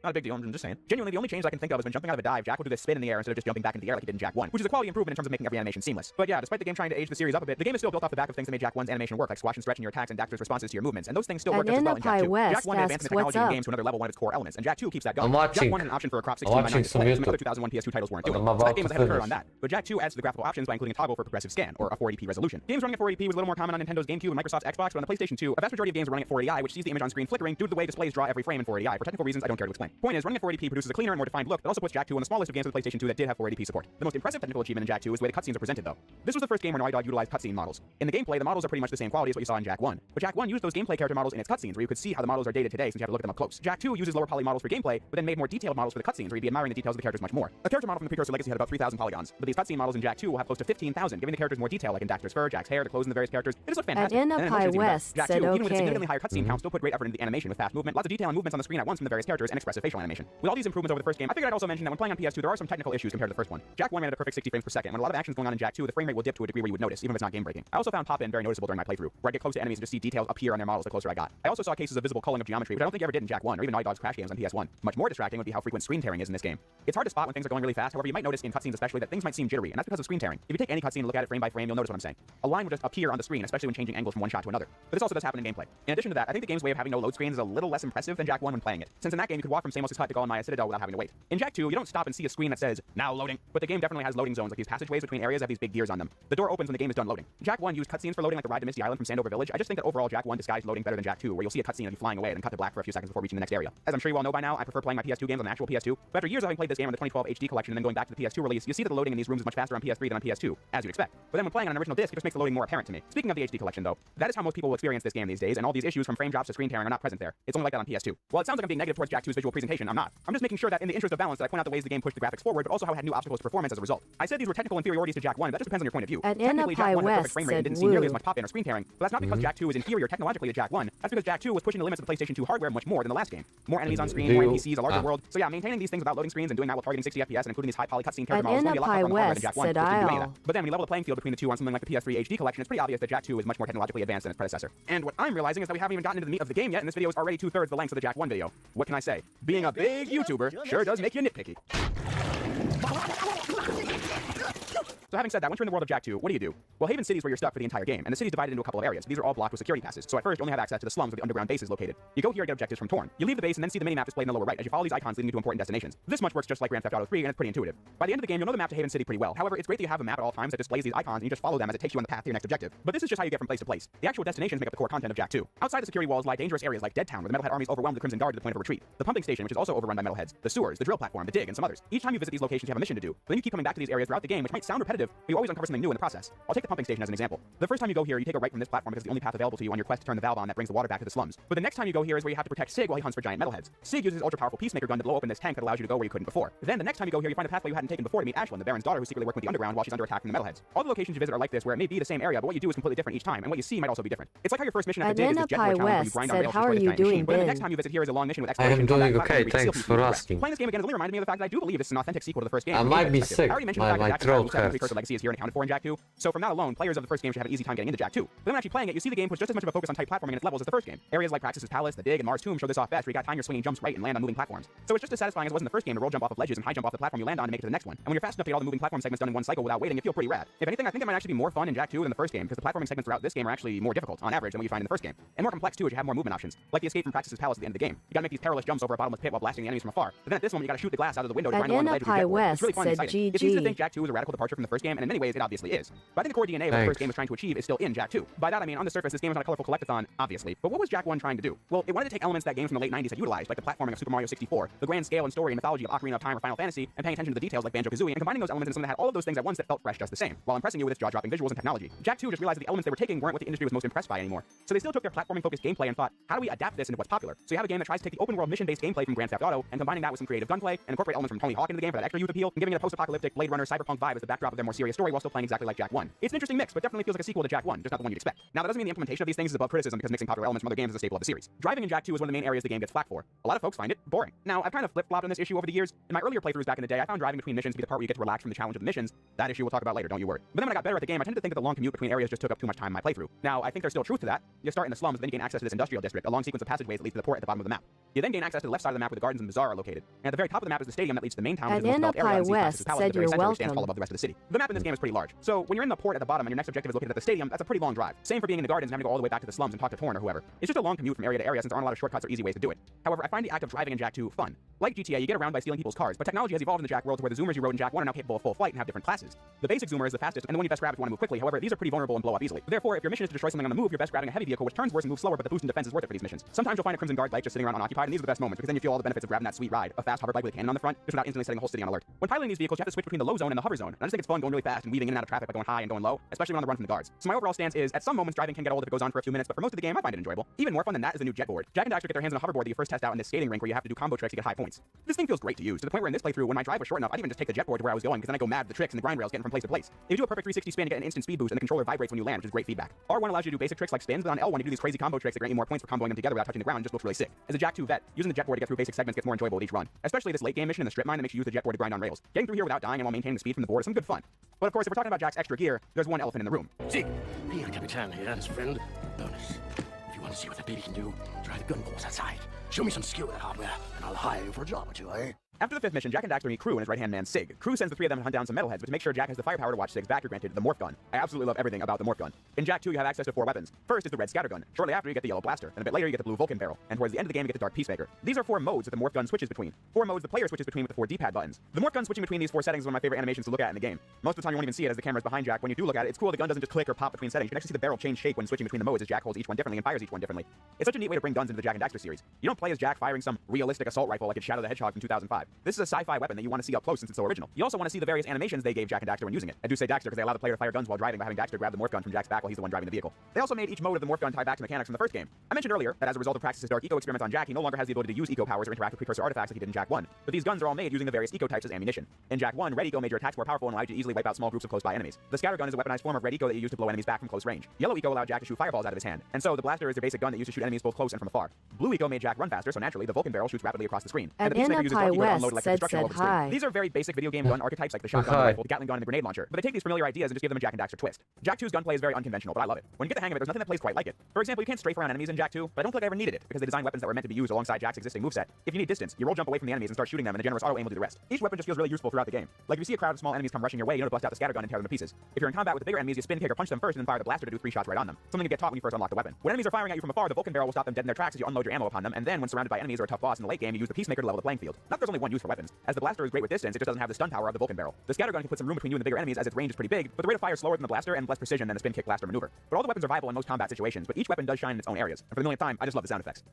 Not a big deal, I'm just saying. Genuinely, the only change I can think of is when jumping out of a dive, Jak will do this spin in the air instead of just jumping back into the air like he did in Jak 1, which is a quality improvement in terms of making every animation seamless. But yeah, despite the game trying to age the series up a bit, the game is still built off the back of things that made Jak 1's animation work, like squash and stretching your attacks and Daxter's responses to your movements, and those things still work just as well in Jak 2. Jak 1 advanced the technology in games to another level, one of its core elements, and Jak 2 keeps that going. Jak 1 had an option for a crop 16 by 9 display, some other 2001 PS2 titles weren't doing. So that game was ahead of the curve on that. But Jak 2 adds to the graphical options by including a toggle for progressive scan, or a 480p resolution. Games running at 480p was a little more common on Nintendo's GameCube and Microsoft's Xbox, but on the PlayStation 2, a vast majority of games were running at 480i, which sees the image on screen flickering due to the way displays draw every frame in 480i. For technical reasons I don't care to explain. Point is, running at 480p produces a cleaner and more defined look that also puts Jak 2 on the small list of games of the PlayStation 2 that did have 480p support. The most impressive technical achievement in Jak 2 is the way the cutscenes are presented, though. This was the first game where Naughty Dog utilized cutscene models. In the gameplay, the models are pretty much the same quality as what you saw in Jak 1, but Jak 1 used those gameplay character models in its cutscenes, where you could see how the models are dated today since you have to look at them up close. Jak 2 uses lower poly models for gameplay, but then made more detailed models for the cutscenes, where you'd be admiring the details of the characters much more. A character model from the precursor legacy had about 3,000 polygons, but these cutscene models in Jak 2 will have close to 15,000, giving the characters more detail, like in Daxter's fur, Jack's hair, the clothes in the various characters. It just looks fantastic. At Anapai West Jak 2, said even with a okay. significantly higher cutscene count, still put great effort into the animation with fast movement, lots of detail and movements on the screen at once from the various characters, and expressive facial animation. With all these improvements over the first game, I figured I'd also mention that when playing on PS2, there are some technical issues compared to the first one. Jak 1 ran at a perfect 60 frames per second. When a lot of action's going on in Jak 2, the frame rate will dip to a degree where you would notice, even if it's not game breaking. I also found pop-in very noticeable during my playthrough, where I'd get close to enemies and just see details appear on their models the closer I got. I also saw cases of visible culling of geometry, which I don't think you ever did in Jak 1, or even Naughty Dog's Crash games on PS1. Much more distracting would be how frequent screen tearing is in this game. It's hard to spot when things are going really fast, however you might notice in cutscenes especially that things might seem jittery, and that's because of screen tearing. If you take any cutscene and look at it frame by frame, you'll notice what I'm saying. A line will just appear on the screen, especially when changing angles from one shot to another. But this also does happen in gameplay. In addition to that, I think the game's way of having no load screens is a little less impressive than Jak 1 when playing it, since in that game you could walk from Samos's hut to Gol Maya Citadel without having to wait. In Jak 2, you don't stop and see a screen that says, now loading, but the game definitely has loading zones, like these passageways between areas that have these big gears on them. The door opens when the game is done loading. Jak 1 used cutscenes for loading like the ride to Misty Island from Sandover Village. I just think that overall Jak 1 disguised loading better than Jak 2, where you'll see a cutscene of you flying away and then cut to black for a few seconds before reaching the next area. As I'm sure you all know by now, I prefer playing my PS2 games on the actual PS2, but after years of having played this game on the 2012 HD collection and then going back to the PS2 release, you see that the loading in these rooms is much faster on PS3 than on PS2, as you'd expect. But then when playing on an original disc, it just makes the loading more apparent to me. Speaking of the HD collection though, that is how most people will experience this game these days, and all these issues from frame drops to screen tearing are not present there. It's only like that on PS2. Well, it sounds like I'm being negative towards Jak 2's visual presentation. I'm not. I'm just making sure that in the interest of balance that I point out the ways the game pushed the graphics forward, but also how it had new obstacles to performance as a result. I said these were technical inferiorities to Jak 1, but that just depends on your point of view. At Technically, Jak 1 had perfect frame rate and said didn't see nearly as woo. much pop-in or screen tearing, but that's not because Jak 2 is inferior technologically to Jak 1. That's because Jak 2 was pushing the limits of the PlayStation 2 hardware much more than the last game. More enemies on screen, more NPCs, a larger world. So yeah, maintaining these things without loading screens and doing that while targeting 60 FPS and including these high poly cutscene character models is going to be a lot tougher on the hardware than Jak 1, said which didn't do any of I'll. that. But then when you level the playing field between the two on something like the PS3 HD collection, it's pretty obvious that Jak 2 is much more technologically advanced than its predecessor. And what I'm realizing is that we haven't even gotten into the meat of the game yet, and this video is already 2/3 the length of the Jak 1 video. What can I say? Being a big YouTuber sure does make you nitpicky. So having said that, once you're in the world of Jak 2, what do? Well, Haven City is where you're stuck for the entire game, and the city's divided into a couple of areas. These are all blocked with security passes, so at first you only have access to the slums where the underground base is located. You go here to get objectives from Torn. You leave the base and then see the minimap displayed in the lower right as you follow these icons leading you to important destinations. This much works just like Grand Theft Auto 3, and it's pretty intuitive. By the end of the game, you'll know the map to Haven City pretty well. However, it's great that you have a map at all times that displays these icons and you just follow them as it takes you on the path to your next objective. But this is just how you get from place to place. The actual destinations make up the core content of Jak 2. Outside the security walls lie dangerous areas like Dead Town, where the Metalhead armies overwhelm the Crimson Guard to the point of a retreat. The pumping station, which is also overrun by Metalheads. The sewers, the drill platform, the dig, and some others. Each time you visit these locations, you have a mission to do. But then you keep coming back to these areas throughout the game, which might sound repetitive, but you always uncover something new in the process. I'll take the pumping station as an example. The first time you go here, you take a right from this platform because it's the only path available to you on your quest to turn the valve on that brings the water back to the slums. But the next time you go here is where you have to protect Sig while he hunts for giant metalheads. Sig uses his ultra-powerful peacemaker gun to blow open this tank that allows you to go where you couldn't before. Then the next time you go here, you find a pathway you hadn't taken before to meet Ashlyn, the Baron's daughter who's secretly working with the underground while she's under attack from the metalheads. All the locations you visit are like this, where it may be the same area, but what you do is completely different each time, and what you see might also be different. It's like how your first mission at the dig is this jet challenge where you grind on rails to destroy this giant machine. But then the next time you visit here is a long mission with exploration. I am doing okay, thanks for asking. Playing this game again has only reminded me of the fact that I do believe this is an authentic sequel to the first game. I might be sick. I already mentioned the My fact that throat the hurts. precursor legacy is here and accounted for in Jak 2. So from that alone, players of the first game should have an easy time getting into Jak 2. But then when actually playing it, you see the game puts just as much of a focus on tight platforming in its levels as the first game. Areas like Praxis' Palace, the Dig, and Mars Tomb show this off best, where you got time your swinging jumps right and land on moving platforms. So it's just as satisfying as it was in the first game to roll jump off of ledges and high jump off the platform you land on to make it to the next one. And when you're fast enough to get all the moving platform segments done in one cycle without waiting, you feel pretty rad. If anything, I think it might actually be more fun in Jak 2 than the first game, because the platforming segments throughout this game are actually more difficult on average than what you find in the first game. And more complex too, as you have more movement options. Like the escape from Praxis' Palace at the end of the game. You gotta make these perilous jumps over a bottomless pit while blasting the enemies from afar. But then at this moment you gotta shoot the glass out of the window to grind along the ledge with your jet board. It's really fun and exciting. It's easy to think Jak 2 is a radical departure from the first game, and in many ways it obviously is. But I think the core DNA of what the first game was trying to achieve is still in Jak 2. By that I mean, on the surface, this game is not a colorful collectathon, obviously. But what was Jak 1 trying to do? Well, it wanted to take elements that games from the late 90s had utilized, like the platforming of Super Mario 64, the grand scale and story and mythology of Ocarina of Time or Final Fantasy, and paying attention to the details like Banjo-Kazooie, and combining those elements into something that had all of those things at once that felt fresh just the same, while impressing you with its jaw-dropping visuals and technology. Jak 2 just realized that the elements they were taking weren't what the industry was most impressed by anymore. So they still took their platforming-focused gameplay and thought, how do we adapt this into what's popular? So you have a game that tries to take the open-world mission-based gameplay from Grand Theft Auto and combining that with some creative gunplay and incorporate elements from Tony Hawk into the game for that extra youth appeal, and giving it a post-apocalyptic Blade Runner cyberpunk vibe as the backdrop of their more more serious story while still playing exactly like Jak 1. It's an interesting mix, but definitely feels like a sequel to Jak 1, just not the one you'd expect. Now, that doesn't mean the implementation of these things is above criticism, because mixing popular elements from other games is a staple of the series. Driving in Jak 2 is one of the main areas the game gets flack for. A lot of folks find it boring. Now, I've kind of flip-flopped on this issue over the years. In my earlier playthroughs back in the day, I found driving between missions to be the part where you get to relax from the challenge of the missions. That issue we'll talk about later, don't you worry. But then when I got better at the game, I tended to think that the long commute between areas just took up too much time in my playthrough. Now, I think there's still truth to that. You start in the slums, then you gain access to this industrial district, a long sequence of passageways that leads to the port at the bottom of the map. You then gain access to the left side of the map where the gardens and bazaar are located. And at the very top of the map is the stadium that leads to the main town, which is the most developed area, and West palace said at the very you're center, which stands welcome. tall above the rest of the city. The map in this game is pretty large. So when you're in the port at the bottom and your next objective is located at the stadium, that's a pretty long drive. Same for being in the gardens and having to go all the way back to the slums and talk to Torn or whoever. It's just a long commute from area to area since there aren't a lot of shortcuts or easy ways to do it. However, I find the act of driving in Jak 2 fun. Like GTA, you get around by stealing people's cars, but technology has evolved in the Jak world to where the zoomers you rode in Jak 1 are now capable of full flight and have different classes. The basic zoomer is the fastest and the one you best grab if you want to move quickly. However, these are pretty vulnerable and blow up easily. Therefore, if your mission is to destroy something on the move, you're best grabbing a heavy vehicle which turns worse and moves slower, but the boost in defense is worth it for these missions. Sometimes you'll find a Crimson Guard bike just sitting around unoccupied, and these are the best moments because then you feel all the benefits of grabbing that sweet ride, a fast hover bike with a cannon on the front, just without instantly setting the whole city on alert. When piloting these vehicles, you have to switch between the low zone and the hover zone, and I just think it's fun going really fast and weaving in and out of traffic by going high and going low, especially when on the run from the guards. So my overall stance is, at some moments driving can get old if it goes on for a few minutes, but for most of the game I find it enjoyable. Even more fun than that is the new jet board. Jak and Daxter get their hands on a hoverboard that you first test out in this skating rink where you have to do combo tricks to get high points. This thing feels great to use, to the point where in this playthrough, when my drive was short enough, I'd even just take the jet board to where I was going, because then I go mad at the tricks and the grind rails getting from place to place. If you do a perfect 360 spin, you get an instant speed boost, and the controller vibrates when you land, which is great feedback. R1 allows you to do basic tricks like spins, but on L1 you do these crazy combo tricks that grant you more points for comboing them together without touching the ground, and just looks really sick. As a Jak 2 vet, using the jet board to get through basic segments gets more enjoyable with each run. Especially this late game mission in the strip mine that makes you use the jet board to grind on rails. Getting through here without dying and while maintaining the speed from the board is some good fun. But of course, if we're talking about Jak's extra gear, there's one elephant in the room. Zeke, Pierre Capitan here and his friend. Bonus. If you want to see what that baby can do, try the gun balls outside. Show me some skill with that hardware, and I'll hire you for a job or two, eh? After the 5th mission, Jak and Daxter meet Crew and his right-hand man, Sig. Crew sends the three of them to hunt down some metalheads, but to make sure Jak has the firepower to watch Sig's back, you're granted the morph gun. I absolutely love everything about the morph gun. In Jak 2, you have access to 4 weapons. First is the red scattergun. Shortly after, you get the yellow blaster, and a bit later, you get the blue Vulcan barrel. And towards the end of the game, you get the dark peacemaker. These are 4 modes that the morph gun switches between. 4 modes the player switches between with the 4 D-pad buttons. The morph gun switching between these 4 settings is one of my favorite animations to look at in the game. Most of the time, you won't even see it as the camera's behind Jak. When you do look at it, it's cool the gun doesn't just click or pop between settings. You can actually see the barrel change shape when switching between the modes as Jak holds each one differently and fires each one differently. It's such a neat way to bring guns into the Jak and Daxter series. You don't play as Jak firing some realistic assault rifle like in Shadow the Hedgehog from 2005. This is a sci-fi weapon that you want to see up close since it's so original. You also want to see the various animations they gave Jak and Daxter when using it. I do say Daxter because they allow the player to fire guns while driving by having Daxter grab the morph gun from Jak's back while he's the one driving the vehicle. They also made each mode of the morph gun tie back to mechanics from the first game. I mentioned earlier that as a result of Praxis' Dark Eco experiments on Jak, he no longer has the ability to use eco powers or interact with precursor artifacts like he did in Jak 1. But these guns are all made using the various eco types as ammunition. In Jak 1, red eco made your attacks more powerful and allowed you to easily wipe out small groups of close-by enemies. The scattergun is a weaponized form of red eco that you use to blow enemies back from close range. Yellow eco allowed Jak to shoot fireballs out of his hand, and so the blaster is your basic gun that used to shoot enemies both close and from afar. Blue eco made Jak run faster, so naturally the Vulcan barrel shoots rapidly across the screen. And the peacemaker uses Dark eco to unload electric destruction all over the screen. These are very basic video game gun archetypes like the shotgun, the rifle, the Gatling gun, and the grenade launcher, but they take these familiar ideas and just give them a Jak and Daxter twist. Jak 2's gunplay is very unconventional, but I love it. When you get the hang of it, there's nothing that plays quite like it. For example, you can't strafe around enemies in Jak 2, but I don't think I ever needed it because they designed weapons that were meant to be used alongside Jak's existing moveset. If you need distance, you roll jump away from the enemies and start shooting them, and the generous auto aim will do the rest. Each weapon just feels really useful throughout the game. Like if you see a crowd of small enemies come rushing your way, you know to bust out the scattergun and tear them to pieces. If you're in combat with the bigger enemies, you spin, kick, or punch them first and then fire the blaster to do 3 shots right on them. Something you get taught when you first unlock the weapon. When enemies are firing at you from afar, the Vulcan barrel will stop them dead in their tracks as you unload your ammo upon them, and then when surrounded by enemies or a tough boss in the late game, you use the peacemaker to level the playing field. Not that there's only one use for weapons. As the blaster is great with distance, it just doesn't have the stun power of the Vulcan barrel. The scattergun can put some room between you and the bigger enemies as its range is pretty big, but the rate of fire is slower than the blaster and less precision than the spin kick blaster maneuver. But all the weapons are viable in most combat situations, but each weapon does shine in its own areas. And for the millionth time, I just love the sound effects.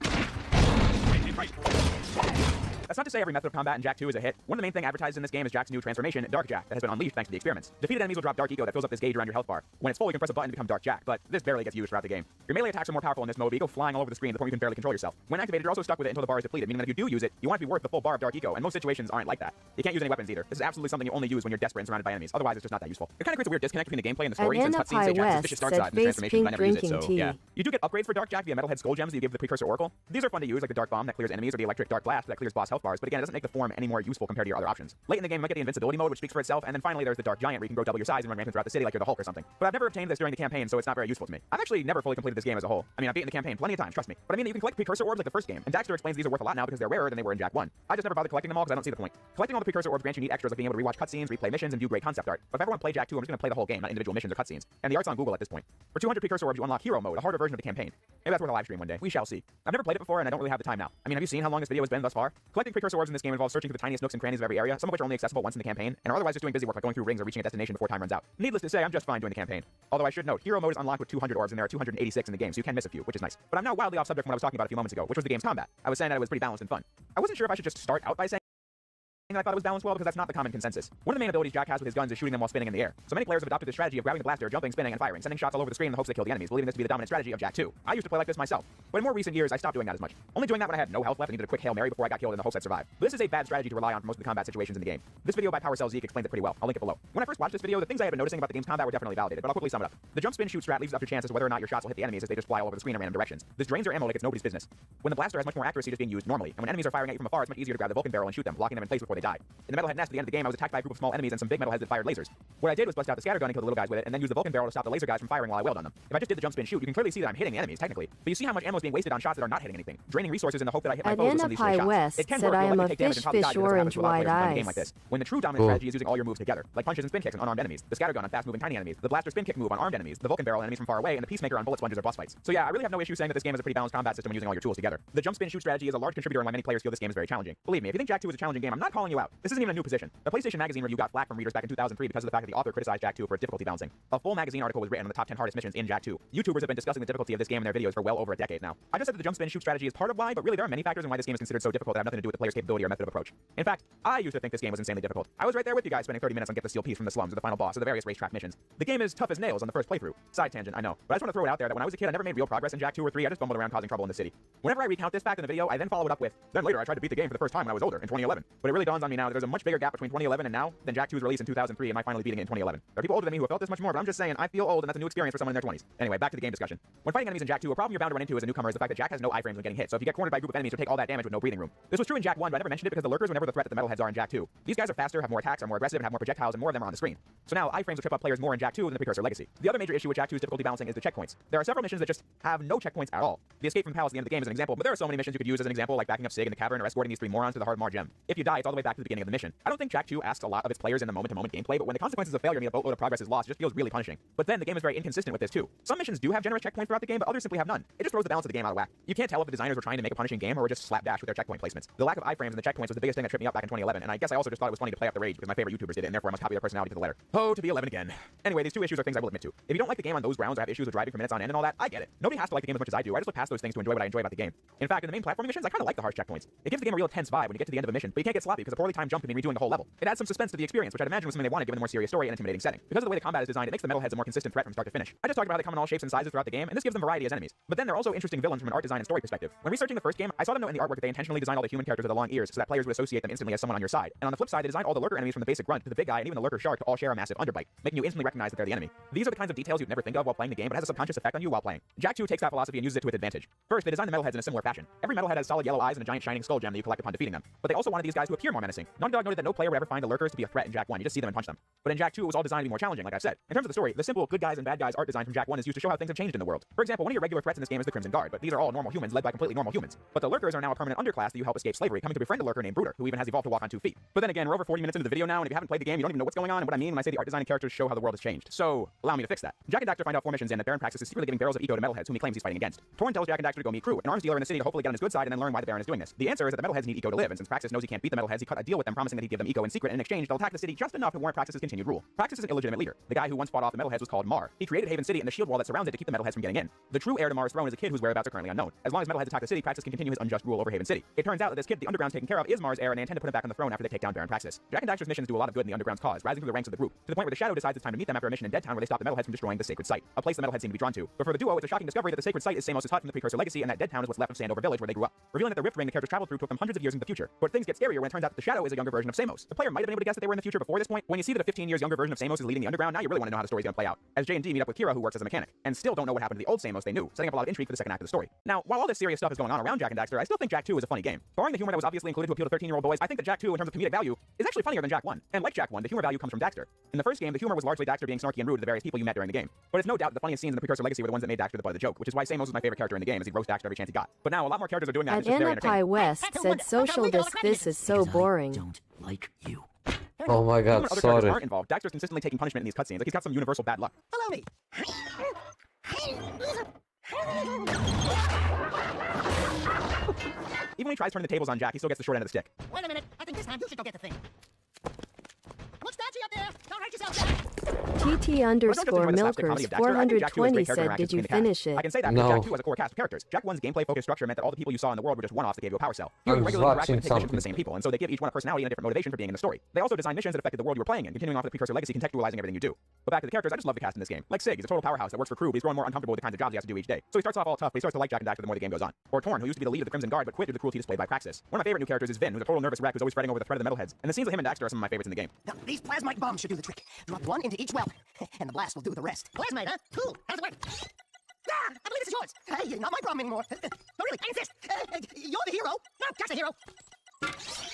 That's not to say every method of combat in Jak 2 is a hit. One of the main things advertised in this game is Jak's new transformation, Dark Jak, that has been unleashed thanks to the experiments. Defeated enemies will drop Dark Eco that fills up this gauge around your health bar. When it's full, you can press a button to become Dark Jak, but this barely gets used throughout the game. Your melee attacks are more powerful in this mode, but you go flying all over the screen to the point you can barely control yourself. When activated, you're also stuck with it until the bar is depleted, meaning that if you do use it, you want it to be worth the full bar of Dark Eco, and most situations aren't like that. You can't use any weapons either. This is absolutely something you only use when you're desperate and surrounded by enemies. Otherwise, it's just not that useful. It kind of creates a weird disconnect between the gameplay and the story, since cutscenes say Jak's suspicious dark side and the transformations I never use it, so yeah. You do get upgrades for Dark Jak via Metalhead Skull Gems that you give the Precursor Oracle. These are fun to use, like the Dark Bomb that clears enemies or the Electric Dark Blast that clears boss health bars, but again, it doesn't make the form any more useful compared to your other options. Late in the game, you might get the invincibility mode, which speaks for itself, and then finally there's the Dark Giant where you can grow double your size and run rampant throughout the city like you're the Hulk or something. But I've never obtained this during the campaign, so it's not very useful to me. I've actually never fully completed this game as a whole. I mean, I've beaten the campaign plenty of times, trust me. But I mean that you can collect Precursor Orbs like the first game, and Daxter explains these are worth a lot now because they're rarer than they were in Jak 1. I just never bothered collecting them all because I don't see the point. Collecting all the Precursor Orbs grants you neat extras like being able to rewatch cutscenes, replay missions, and view great concept art. But if I ever want to play Jak 2, I'm just going to play the whole game, not individual missions or cutscenes. And the art's on Google at this point. For 200 Precursor Orbs, you unlock Hero Mode, a harder version of the campaign. Maybe that's worth a live stream one day. We shall see. I've never played it before, and I don't really have the time now. I mean, have you seen how long this video has been thus far? Collecting Precursor Orbs in this game involves searching for the tiniest nooks and crannies of every area, some of which are only accessible once in the campaign, and are otherwise just doing busy work like going through rings or reaching a destination before time runs out. Needless to say, I'm just fine doing the campaign. Although I should note, Hero Mode is unlocked with 200 orbs, and there are 286 in the game, so you can miss a few, which is nice. But I'm now wildly off subject from what I was talking about a few moments ago, which was the game's combat. I was saying that it was pretty balanced and fun. I wasn't sure if I should just start out by saying I thought it was balanced well because that's not the common consensus. One of the main abilities Jack has with his guns is shooting them while spinning in the air. So many players have adopted this strategy of grabbing the blaster, jumping, spinning, and firing, sending shots all over the screen in the hopes they kill the enemies, believing this to be the dominant strategy of Jak 2. I used to play like this myself, but in more recent years I stopped doing that as much. Only doing that when I had no health left and needed a quick Hail Mary before I got killed in the hopes I'd survive. But this is a bad strategy to rely on for most of the combat situations in the game. This video by PowerCell Zeke explains it pretty well. I'll link it below. When I first watched this video, the things I had been noticing about the game's combat were definitely validated, but I'll quickly sum it up. The jump, spin, shoot strat leaves up to chance as to whether or not your shots will hit the enemies as they just fly all over the screen in random directions. This drains your ammo like it's nobody's business. When the blaster has much more accuracy just being used normally, and when enemies are firing at you from afar, it's much easier to grab the Vulcan barrel and shoot them, blocking them in place before they die. In the metalhead nest at the end of the game, I was attacked by a group of small enemies and some big metalheads that fired lasers. What I did was bust out the scattergun and kill the little guys with it, and then use the Vulcan barrel to stop the laser guys from firing while I wailed on them. If I just did the jump, spin, shoot, you can clearly see that I'm hitting the enemies technically, but you see how much ammo is being wasted on shots that are not hitting anything, draining resources in the hope that I hit my foes with some of these silly shots. West It can said work, I you'll am likely a take damage fish, and probably die because orange, of a lot of wide players playing a eyes. game like this. When the true dominant strategy is using all your moves together, like punches and spin kicks on unarmed enemies, the scattergun on fast-moving tiny enemies, the blaster spin kick move on armed enemies, the Vulcan barrel on enemies from far away, and the peacemaker on bullet sponges or boss fights. So yeah, I really have no issue saying that this game is a pretty balanced combat system when using all your tools together. The jump, spin, shoot strategy is a large contributor in why many players feel this game is very challenging. Believe me, if you think Jak 2 is a challenging game, I'm not calling you out. This isn't even a new position. The PlayStation Magazine review got flack from readers back in 2003 because of the fact that the author criticized Jak 2 for its difficulty balancing. A full magazine article was written on the top 10 hardest missions in Jak 2. YouTubers have been discussing the difficulty of this game in their videos for well over a decade now. I just said that the jump, spin, shoot strategy is part of why, but really there are many factors in why this game is considered so difficult that have nothing to do with the player's capability or method of approach. In fact, I used to think this game was insanely difficult. I was right there with you guys spending 30 minutes on Get the Steel Piece from the slums or the final boss or the various racetrack missions. The game is tough as nails on the first playthrough. Side tangent, I know. But I just want to throw it out there that when I was a kid, I never made real progress in Jak 2 or 3. I just bumbled around causing trouble in the city. Whenever I recount this fact in the video, I then follow it up with, then later I tried to beat the game for the first time when I was older in 2011. But it really dawns on me now that there's a much bigger gap between 2011 and now than Jak 2's release in 2003 and my finally beating it in 2011. There are people older than me who have felt this much more, but I'm just saying I feel old and that's a new experience for someone in their 20s. Anyway, back to the game discussion. When fighting enemies in Jak 2, a problem you're bound to run into as a newcomer is the fact that Jak has no iframes when getting hit, so if you get cornered by a group of enemies, you'll take all that damage with no breathing room. This was true in Jak 1, but I never mentioned it because the lurkers were never the threat that the metalheads are in Jak 2. These guys are faster, have more attacks, are more aggressive, and have more projectiles, and more of them are on the screen. So now iframes will trip up players more in Jak 2 than the precursor Legacy. The other major issue with Jak 2's difficulty balancing is the checkpoints. There are several missions that just have no checkpoints at all. The escape from Palace at the end of the game is an example, but there are so many missions you could use as an example, like backing up Sig in the cavern or escorting these three morons to the Hard Mar gem. If you die, it's all the way back to the beginning of the mission. I don't think Jak 2 asks a lot of its players in the moment-to-moment gameplay, but when the consequences of failure mean a boatload of progress is lost, it just feels really punishing. But then the game is very inconsistent with this too. Some missions do have generous checkpoints throughout the game, but others simply have none. It just throws the balance of the game out of whack. You can't tell if the designers were trying to make a punishing game or were just slapdash with their checkpoint placements. The lack of iframes in the checkpoints was the biggest thing that tripped me up back in 2011, and I guess I also just thought it was funny to play up the rage because my favorite YouTubers did it, and therefore I must copy their personality to the letter. Oh, to be 11 again. Anyway, these two issues are things I will admit to. If you don't like the game on those grounds or have issues with driving for minutes on end and all that, I get it. Nobody has to like the game as much as I do. I just look past those things to enjoy what I enjoy about the game. In fact, in the main platforming missions, I kind of like the harsh checkpoints. It gives the game a real tense vibe when you get to the end of a mission, but you can't get sloppy because a poorly timed jump can mean redoing the whole level. It adds some suspense to the experience, which I'd imagine was something they wanted given the more serious story and intimidating setting. Because of the way the combat is designed, it makes the metalheads a more consistent threat from start to finish. I just talked about how they come in all shapes and sizes throughout the game, and this gives them variety as enemies. But then they're also interesting villains from an art design and story perspective. When researching the first game, I saw them note in the artwork that they intentionally designed all the human characters with the long ears so that players would associate them instantly as someone on your side. And on the flip side, they designed all the lurker enemies from the basic grunt to the big guy and even the lurker shark to all share a massive underbite, making you instantly recognize that they're the enemy. These are the kinds of details you'd never think of while playing the game, but has a subconscious effect on you while playing. Jak 2 takes that philosophy and uses it to its advantage. First, they designed the metalheads in a similar fashion. Every metalhead has solid yellow eyes and a giant shining skull gem that you collect upon defeating them. But they also wanted these guys to appear more menacing. Naughty Dog noted that no player would ever find the lurkers to be a threat in Jak 1. You just see them and punch them. But in Jak 2, it was all designed to be more challenging, like I've said. In terms of the story, the simple good guys and bad guys art design from Jak 1 is used to show how things have changed in the world. For example, one of your regular threats in this game is the Crimson Guard, but these are all normal humans led by completely normal humans. But the lurkers are now a permanent underclass that you help escape slavery, coming to befriend a lurker named Bruder, who even has evolved to walk on 2 feet. But then again, we're over 40 minutes into the video now, and if you haven't played the game, you don't even know what's going on and what I mean when I say the art design and characters show how the world has changed. So, allow me to fix that. Jak and Daxter find out 4 missions in that Baron Praxis is secretly giving barrels of eco to metalheads whom he claims he's fighting against. Torn tells Jak and Daxter to go meet Crew, an arms dealer in the city, to hopefully get on his good side and then learn why the Baron is doing this. The answer is that the metalheads need eco to live, and since Praxis knows he can't beat the metalheads, he cut a deal with them promising that he'd give them eco in secret, and in exchange they'll attack the city just enough to warrant Praxis' continued rule. Praxis is an illegitimate leader. The guy who once fought off the metalheads was called Mar. He created Haven City and the shield wall that surrounds it to keep the metalheads from getting in. The true heir to Mar's throne is a kid whose whereabouts are currently unknown. As long as metalheads attack the city, Praxis can continue his unjust rule over Haven City. It turns out that this kid the Underground's taken care of is Mar's heir, and they intend to put him back on the throne after they take down Baron Praxis. Jak and Daxter's missions do a lot of good in the Underground's cause, rising through the ranks of the group, to the point where the Shadow decides it's time to meet them after a mission in Deadtown where they stop the metalheads from destroying the sacred site, a place the metalheads seem to be drawn to. But for the duo, it's a shocking discovery that the sacred site is Samos' hut from the precursor Legacy, and that Deadtown is what's left of Sandover Village where they grew up, revealing that the rift ring the characters traveled through took them hundreds of years into the future. But things get scarier when it turns out that the Shadow is a younger version of Samos. The player might have been able to guess that they were in the future before this point. When you see that a 15 years younger version of Samos is leading the Underground, now you really want to know how the story's going to play out. As J and D meet up with Kira, who works as a mechanic, and still don't know what happened to the old Samos they knew, setting up a lot of intrigue for the second act of the story. Now, while all this serious stuff is going on around Jak and Daxter, I still think Jak 2 is a funny game. Barring the humor that was obviously included to appeal to 13-year-old boys, I think that Jak 2, in terms of comedic value, is actually funnier than Jak 1. And like Jak 1, the humor value comes from Daxter. In the first game, the humor was largely Daxter being snarky and rude to the various people you met during the game. But it's no doubt that the funniest scenes in the precursor Legacy were the ones that made Daxter the butt of the joke, which is why Samos was my favorite character in the game, as he'd roast Daxter every chance he got. But now a lot more characters are doing that, and it's just very entertaining. West said social this is so boring. Don't like you. Oh my god, other sorry. characters aren't involved. Daxter's consistently taking punishment in these cutscenes, like he's got some universal bad luck. Hello, me. Even when he tries turning the tables on Jak, he still gets the short end of the stick. Wait a minute. I think this time you should go get the thing. Looks dodgy up there. Don't hurt yourself, Jack. TT underscore Milkers 420 said, did you finish it? I can say that because Jack 2 has a core cast of characters. Jack 1's gameplay-focused structure meant that all the people you saw in the world were just one-offs that gave you a power cell. You would regularly interact with and take missions from the same people, and so they give each one a personality and a different motivation for being in the story. They also designed missions that affected the world you were playing in, continuing off the precursor legacy, contextualizing everything you do. But back to the characters, I just love the cast in this game. Like Sig, he's a total powerhouse that works for crew, but he's growing more uncomfortable with the kinds of jobs he has to do each day. So he starts off all tough, but he starts to like Jak and Daxter the more the game goes on. Or Torn, who used to be the lead of the Crimson Guard, but quit due to the cruelty displayed by Praxis. One of my favorite new characters is Vin, who's a total nervous wreck who's always fretting over the threat of the metalheads. And the scenes with him and Daxter are some of my favorites in the game. Now, these plasmite bombs should do the trick. Drop one into each well, and the blast will do the rest. Plasmite, huh? Cool. How does it work? Ah, I believe this is yours. Hey, not my problem anymore. No, really, I insist. You're the hero. No, just a hero.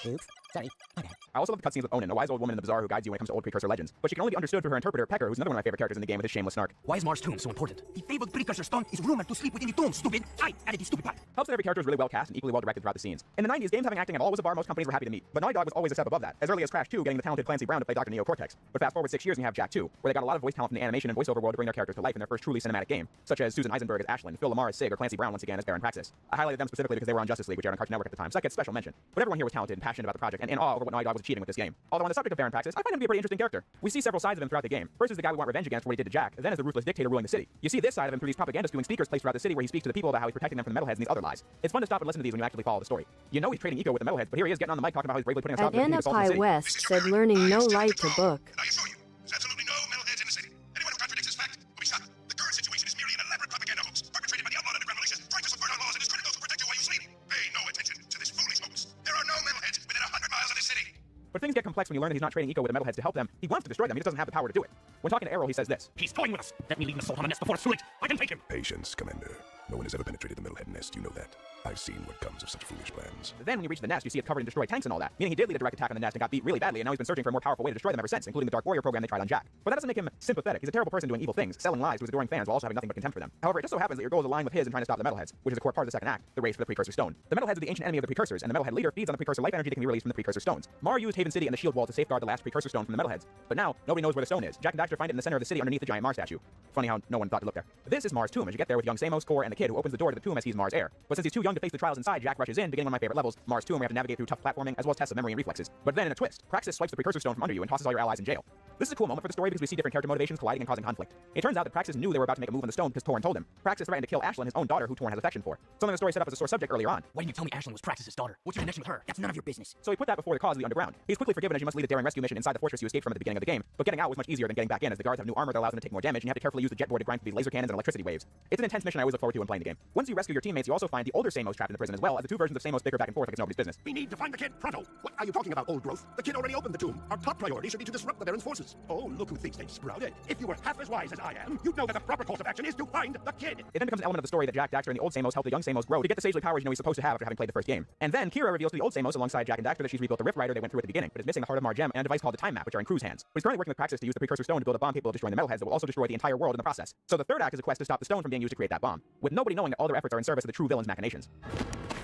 Oops. Sorry. Okay. I also love the cutscenes with Onin, a wise old woman in the bazaar who guides you when it comes to old precursor legends. But she can only be understood through her interpreter, Pecker, who's another one of my favorite characters in the game with his shameless snark. Why is Mars' tomb so important? The fabled precursor stone is rumored to sleep within the tomb, stupid. I added the stupid part. Helps that every character is really well cast and equally well directed throughout the scenes. In the 90s, games having acting at all was a bar most companies were happy to meet. But Naughty Dog was always a step above that, as early as Crash 2 getting the talented Clancy Brown to play Dr. Neo Cortex. But fast forward 6 years and you have Jak 2, where they got a lot of voice talent from the animation and voiceover world to bring their characters to life in their first truly cinematic game, such as Susan Eisenberg as Ashlyn, Phil Lamar as Sig, or Clancy Brown once again as Baron Praxis. I highlighted them specifically because they were on Justice League, which aired on Cartoon Network at the time, so that gets special mention. But everyone here was talented and passionate about the project and in awe over what Naughty Dog was achieving with this game. Although on the subject of Baron Praxis, I find him to be a pretty interesting character. We see several sides of him throughout the game. First is the guy we want revenge against for what he did to Jak, then as the ruthless dictator ruling the city. You see this side of him through these propaganda-spewing speakers placed throughout the city where he speaks to the people about how he's protecting them from the metalheads and these other lies. It's fun to stop and listen to these when you actually follow the story. You know he's trading eco with the metalheads, but here he is getting on the mic talking about how he's bravely putting a stop to the assault in the city. West said, learning no light to book. I assure you, there's absolutely no metalheads in the city. Anyone who contradicts this fact will be shot. The current situation is merely an elaborate propaganda hoax perpetrated by the outlawed underground militias trying to subvert our laws and discredit those who protect you while you sleep. Pay no attention to this foolish hoax. There are no metalheads within 100 miles of this city. But things get complex when you learn that he's not trading eco with the metalheads to help them. He wants to destroy them, he just doesn't have the power to do it. When talking to Errol, he says this. He's toying with us. Let me leave the salt on the nest before it's too late. I can take him. Patience, Commander. No one has ever penetrated the metalhead nest, you know that. I've seen what comes of such foolish plans. Then when you reach the nest, you see it covered in destroyed tanks and all that, meaning he did lead a direct attack on the nest and got beat really badly, and now he's been searching for a more powerful way to destroy them ever since, including the Dark Warrior program they tried on Jak. But that doesn't make him sympathetic. He's a terrible person doing evil things, selling lies to his adoring fans while also having nothing but contempt for them. However, it just so happens that your goals align with his in trying to stop the metalheads, which is a core part of the second act, the race for the precursor stone. The metalheads are the ancient enemy of the precursors, and the metalhead leader feeds on the precursor life energy that can be released from the precursor stones. Mar used Haven City and the shield wall to safeguard the last precursor stone from the metalheads, but now nobody knows where the stone is. Jak and Daxter find it in the center of the city underneath the giant Mars statue. Funny how no one thought to look there. This is Mars' tomb as you get there with young Samos, Core, and the kid who opens the door to the tomb as he's Mars' heir. But since he's too young to face the trials inside, Jak rushes in, beginning one of my favorite levels, Mars' tomb, where you have to navigate through tough platforming as well as tests of memory and reflexes. But then in a twist, Praxis swipes the precursor stone from under you and tosses all your allies in jail. This is a cool moment for the story because we see different character motivations colliding and causing conflict. It turns out that Praxis knew they were about to make a move on the stone because Torn told him. Praxis threatened to kill Ashlyn, his own daughter, who Torn has affection for. Something the story set up as a sore subject earlier on. Why didn't you tell me Ashlyn was Praxis' daughter? What's your connection with her? That's none of your business. So he put that before the cause of the underground. He's quickly forgiven as you must lead a daring rescue mission inside the fortress you escaped from at the beginning of the game, but getting out was much easier than getting back in as the guards have new armor that allows them to take more damage and you have to carefully use the jetboard to grind through these laser cannons and electricity waves. It's an intense mission I always look forward to when playing the game. Once you rescue your teammates, you also find the older Samos trapped in the prison as well as the two versions of Samos bicker back and forth like it's nobody's business. We need to find the kid pronto. What are you talking about, old growth? The kid already opened the tomb. Our top priority should be to disrupt the Baron's forces. Oh, look who thinks they've sprouted. If you were half as wise as I am, you'd know that the proper course of action is to find the kid. It then becomes an element of the story that Jak, Daxter, and the old Samos help the young Samos grow to get the sagely powers you know he's supposed to have after having played the first game. And then Kira reveals to the old Samos alongside Jak and Daxter that she's rebuilt the Rift Rider they went through at the beginning, but is missing the Heart of Mar Gem and a device called the Time Map, which are in Crew's hands. But he's currently working with Praxis to use the precursor stone to build a bomb capable of destroying the metalheads that will also destroy the entire world in the process. So the third act is a quest to stop the stone from being used to create that bomb, with nobody knowing that all their efforts are in service of the true villain's machinations.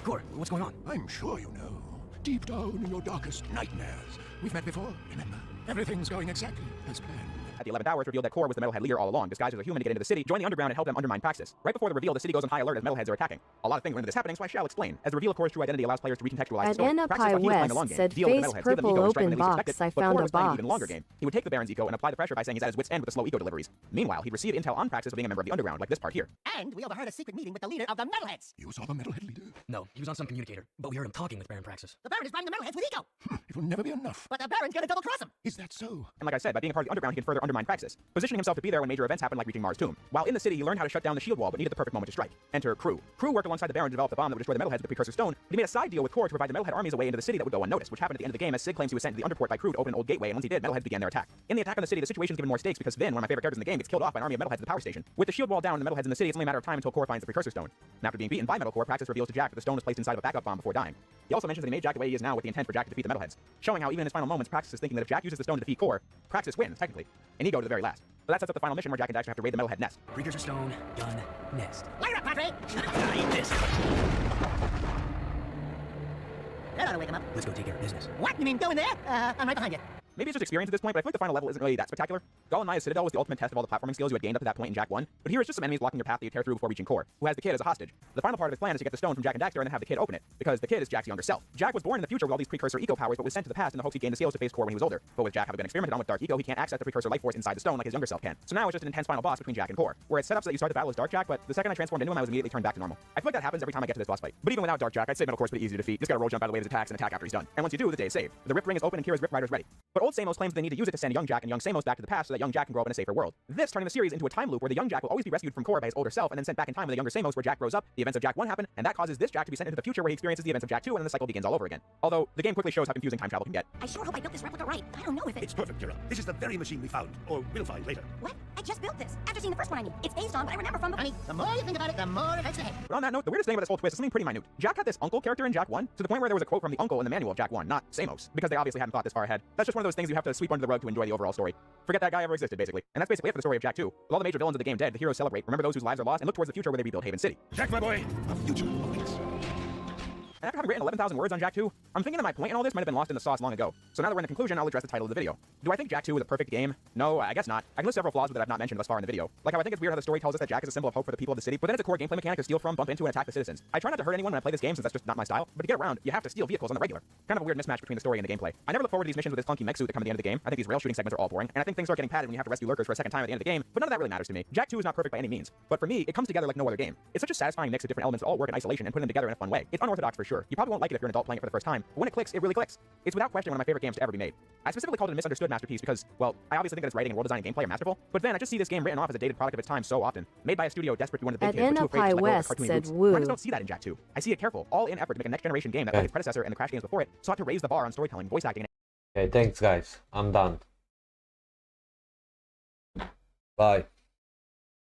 Core, what's going on? I'm sure you know. Deep down in your darkest nightmares. We've met before, remember? Everything's going exactly as planned. At the 11th hour, it's revealed that Core was the metalhead leader all along, disguised as a human to get into the city, join the underground, and help them undermine Praxis. Right before the reveal, the city goes on high alert as metalheads are attacking. A lot of things went into this happening, so I shall explain. As the reveal of Core's true identity allows players to recontextualize the story. At Anapai West said, face purple open box, I found a box. Even longer game. He would take the Baron's eco and apply the pressure by saying he's at his wit's end with the slow eco deliveries. Meanwhile, he'd receive intel on Praxis of being a member of the underground, like this part here. And we overheard a secret meeting with the leader of the metalheads. You saw the metalhead leader? No, he was on some communicator, but we heard him talking with Baron Praxis. The Baron is priming the metalheads with eco. It will never be enough. But the Baron's gonna double-cross him. Is that so? And like I said, by being a part of the underground, he can further undermine Praxis, positioning himself to be there when major events happen like reaching Mars' tomb. While in the city, he learned how to shut down the shield wall, but needed the perfect moment to strike. Enter Crew. Crew worked alongside the Baron to develop the bomb that would destroy the metalheads with the precursor stone, but he made a side deal with Core to provide the metalhead armies a way into the city that would go unnoticed, which happened at the end of the game as Sig claims he was sent to the underport by Crew to open an old gateway, and once he did, metalheads began their attack. In the attack on the city, the situation's given more stakes because Vin, one of my favorite characters in the game, gets killed off by an army of metalheads at the power station. With the shield wall down and the metalheads in the city, it's only a matter of time until Core finds the precursor stone. And after being beaten by Metal Core, Praxis reveals to Jak that the stone was placed inside of a backup bomb before dying. He also mentions that he made Jak the way he is now with the intent for Jak to defeat the metalheads, showing how even in his final moments, Praxis is thinking that if Jak uses the stone to defeat Core, Praxis wins, technically, and he go to the very last. But that sets up the final mission where Jak and Daxter have to raid the metalhead nest. Precursor stone, gun, nest. Light up, Padre! I eat this. That ought to wake him up. Let's go take care of business. What? You mean go in there? I'm right behind you. Maybe it's just experience at this point, but I feel like the final level isn't really that spectacular. Gall and Maya's Citadel was the ultimate test of all the platforming skills you had gained up to that point in Jak 1, but here it's just some enemies blocking your path that you tear through before reaching Core, who has the kid as a hostage. The final part of his plan is to get the stone from Jak and Daxter and then have the kid open it, because the kid is Jak's younger self. Jak was born in the future with all these precursor eco powers, but was sent to the past in the hopes he'd gain the skills to face Core when he was older. But with Jak having been experimented on with Dark Eco, he can't access the precursor life force inside the stone like his younger self can. So now it's just an intense final boss between Jak and Core, where it's set up so that you start the battle as Dark Jak, but the second I transformed into him, I was immediately turned back to normal. I feel like that happens every time I get to this boss fight. But even without Dark Jak, I'd say Metal Core's pretty easy to defeat. You just gotta roll jump out of the way of his attacks and attack after he's done. And once you do, the day is saved. The Rift Ring is open and Kira's Rift Rider's ready. But old Samos claims they need to use it to send young Jak and young Samos back to the past so that young Jak can grow up in a safer world. This turning the series into a time loop where the young Jak will always be rescued from Core by his older self and then sent back in time with the younger Samos where Jak grows up, the events of Jak 1 happen, and that causes this Jak to be sent into the future where he experiences the events of Jak 2 and then the cycle begins all over again. Although, the game quickly shows how confusing time travel can get. I sure hope I built this replica right. I don't know if It's perfect, Kira. This is the very machine we found, or will find later. What? I just built this. After seeing the first one, I mean. It's based on what I remember from the... Honey, the more you think about it, the more it hurts your head. But on that note, the weirdest thing about this whole twist is something pretty minute. Jak had this uncle character in Jak 1, to the point where there was a quote from the uncle in the manual of Jak 1, not Samos, because they obviously hadn't thought this far ahead. That's just one of those things you have to sweep under the rug to enjoy the overall story. Forget that guy ever existed, basically. And that's basically it for the story of Jak 2. With all the major villains of the game dead, the heroes celebrate, remember those whose lives are lost, and look towards the future where they rebuild Haven City. Jak, my boy, a future awaits. And after having written 11,000 words on Jak 2, I'm thinking that my point in all this might have been lost in the sauce long ago. So now that we're in the conclusion, I'll address the title of the video. Do I think Jak 2 is a perfect game? No, I guess not. I can list several flaws that I've not mentioned thus far in the video. Like how I think it's weird how the story tells us that Jak is a symbol of hope for the people of the city, but then it's a core gameplay mechanic to steal from, bump into, and attack the citizens. I try not to hurt anyone when I play this game since that's just not my style, but to get around, you have to steal vehicles on the regular. Kind of a weird mismatch between the story and the gameplay. I never look forward to these missions with this clunky mech suit that come at the end of the game. I think these rail shooting segments are all boring, and I think things start getting padded when you have to rescue lurkers for a second time at the end of the game, but none of that really matters to me. Jak 2 is not perfect by any means, but for me, it comes together like no other game. It's such a satisfying mix of different elements that all work in isolation and put them together in a fun way. It's unorthodox for sure. You probably won't like it if you're an adult playing it for the first time, but when it clicks, it really clicks. It's without question one of my favorite games to ever be made. I specifically called it a misunderstood masterpiece because, well, I obviously think that its writing and world design and gameplay are masterful, but then I just see this game written off as a dated product of its time so often. Made by a studio desperate to be one of the big kids, but too afraid to let go of the cartoony roots. I just don't see that in Jak 2. I see it careful, all-in effort to make a next-generation game that, like its predecessor and the Crash games before it, sought to raise the bar on storytelling, voice acting, Okay, thanks guys. I'm done. Bye.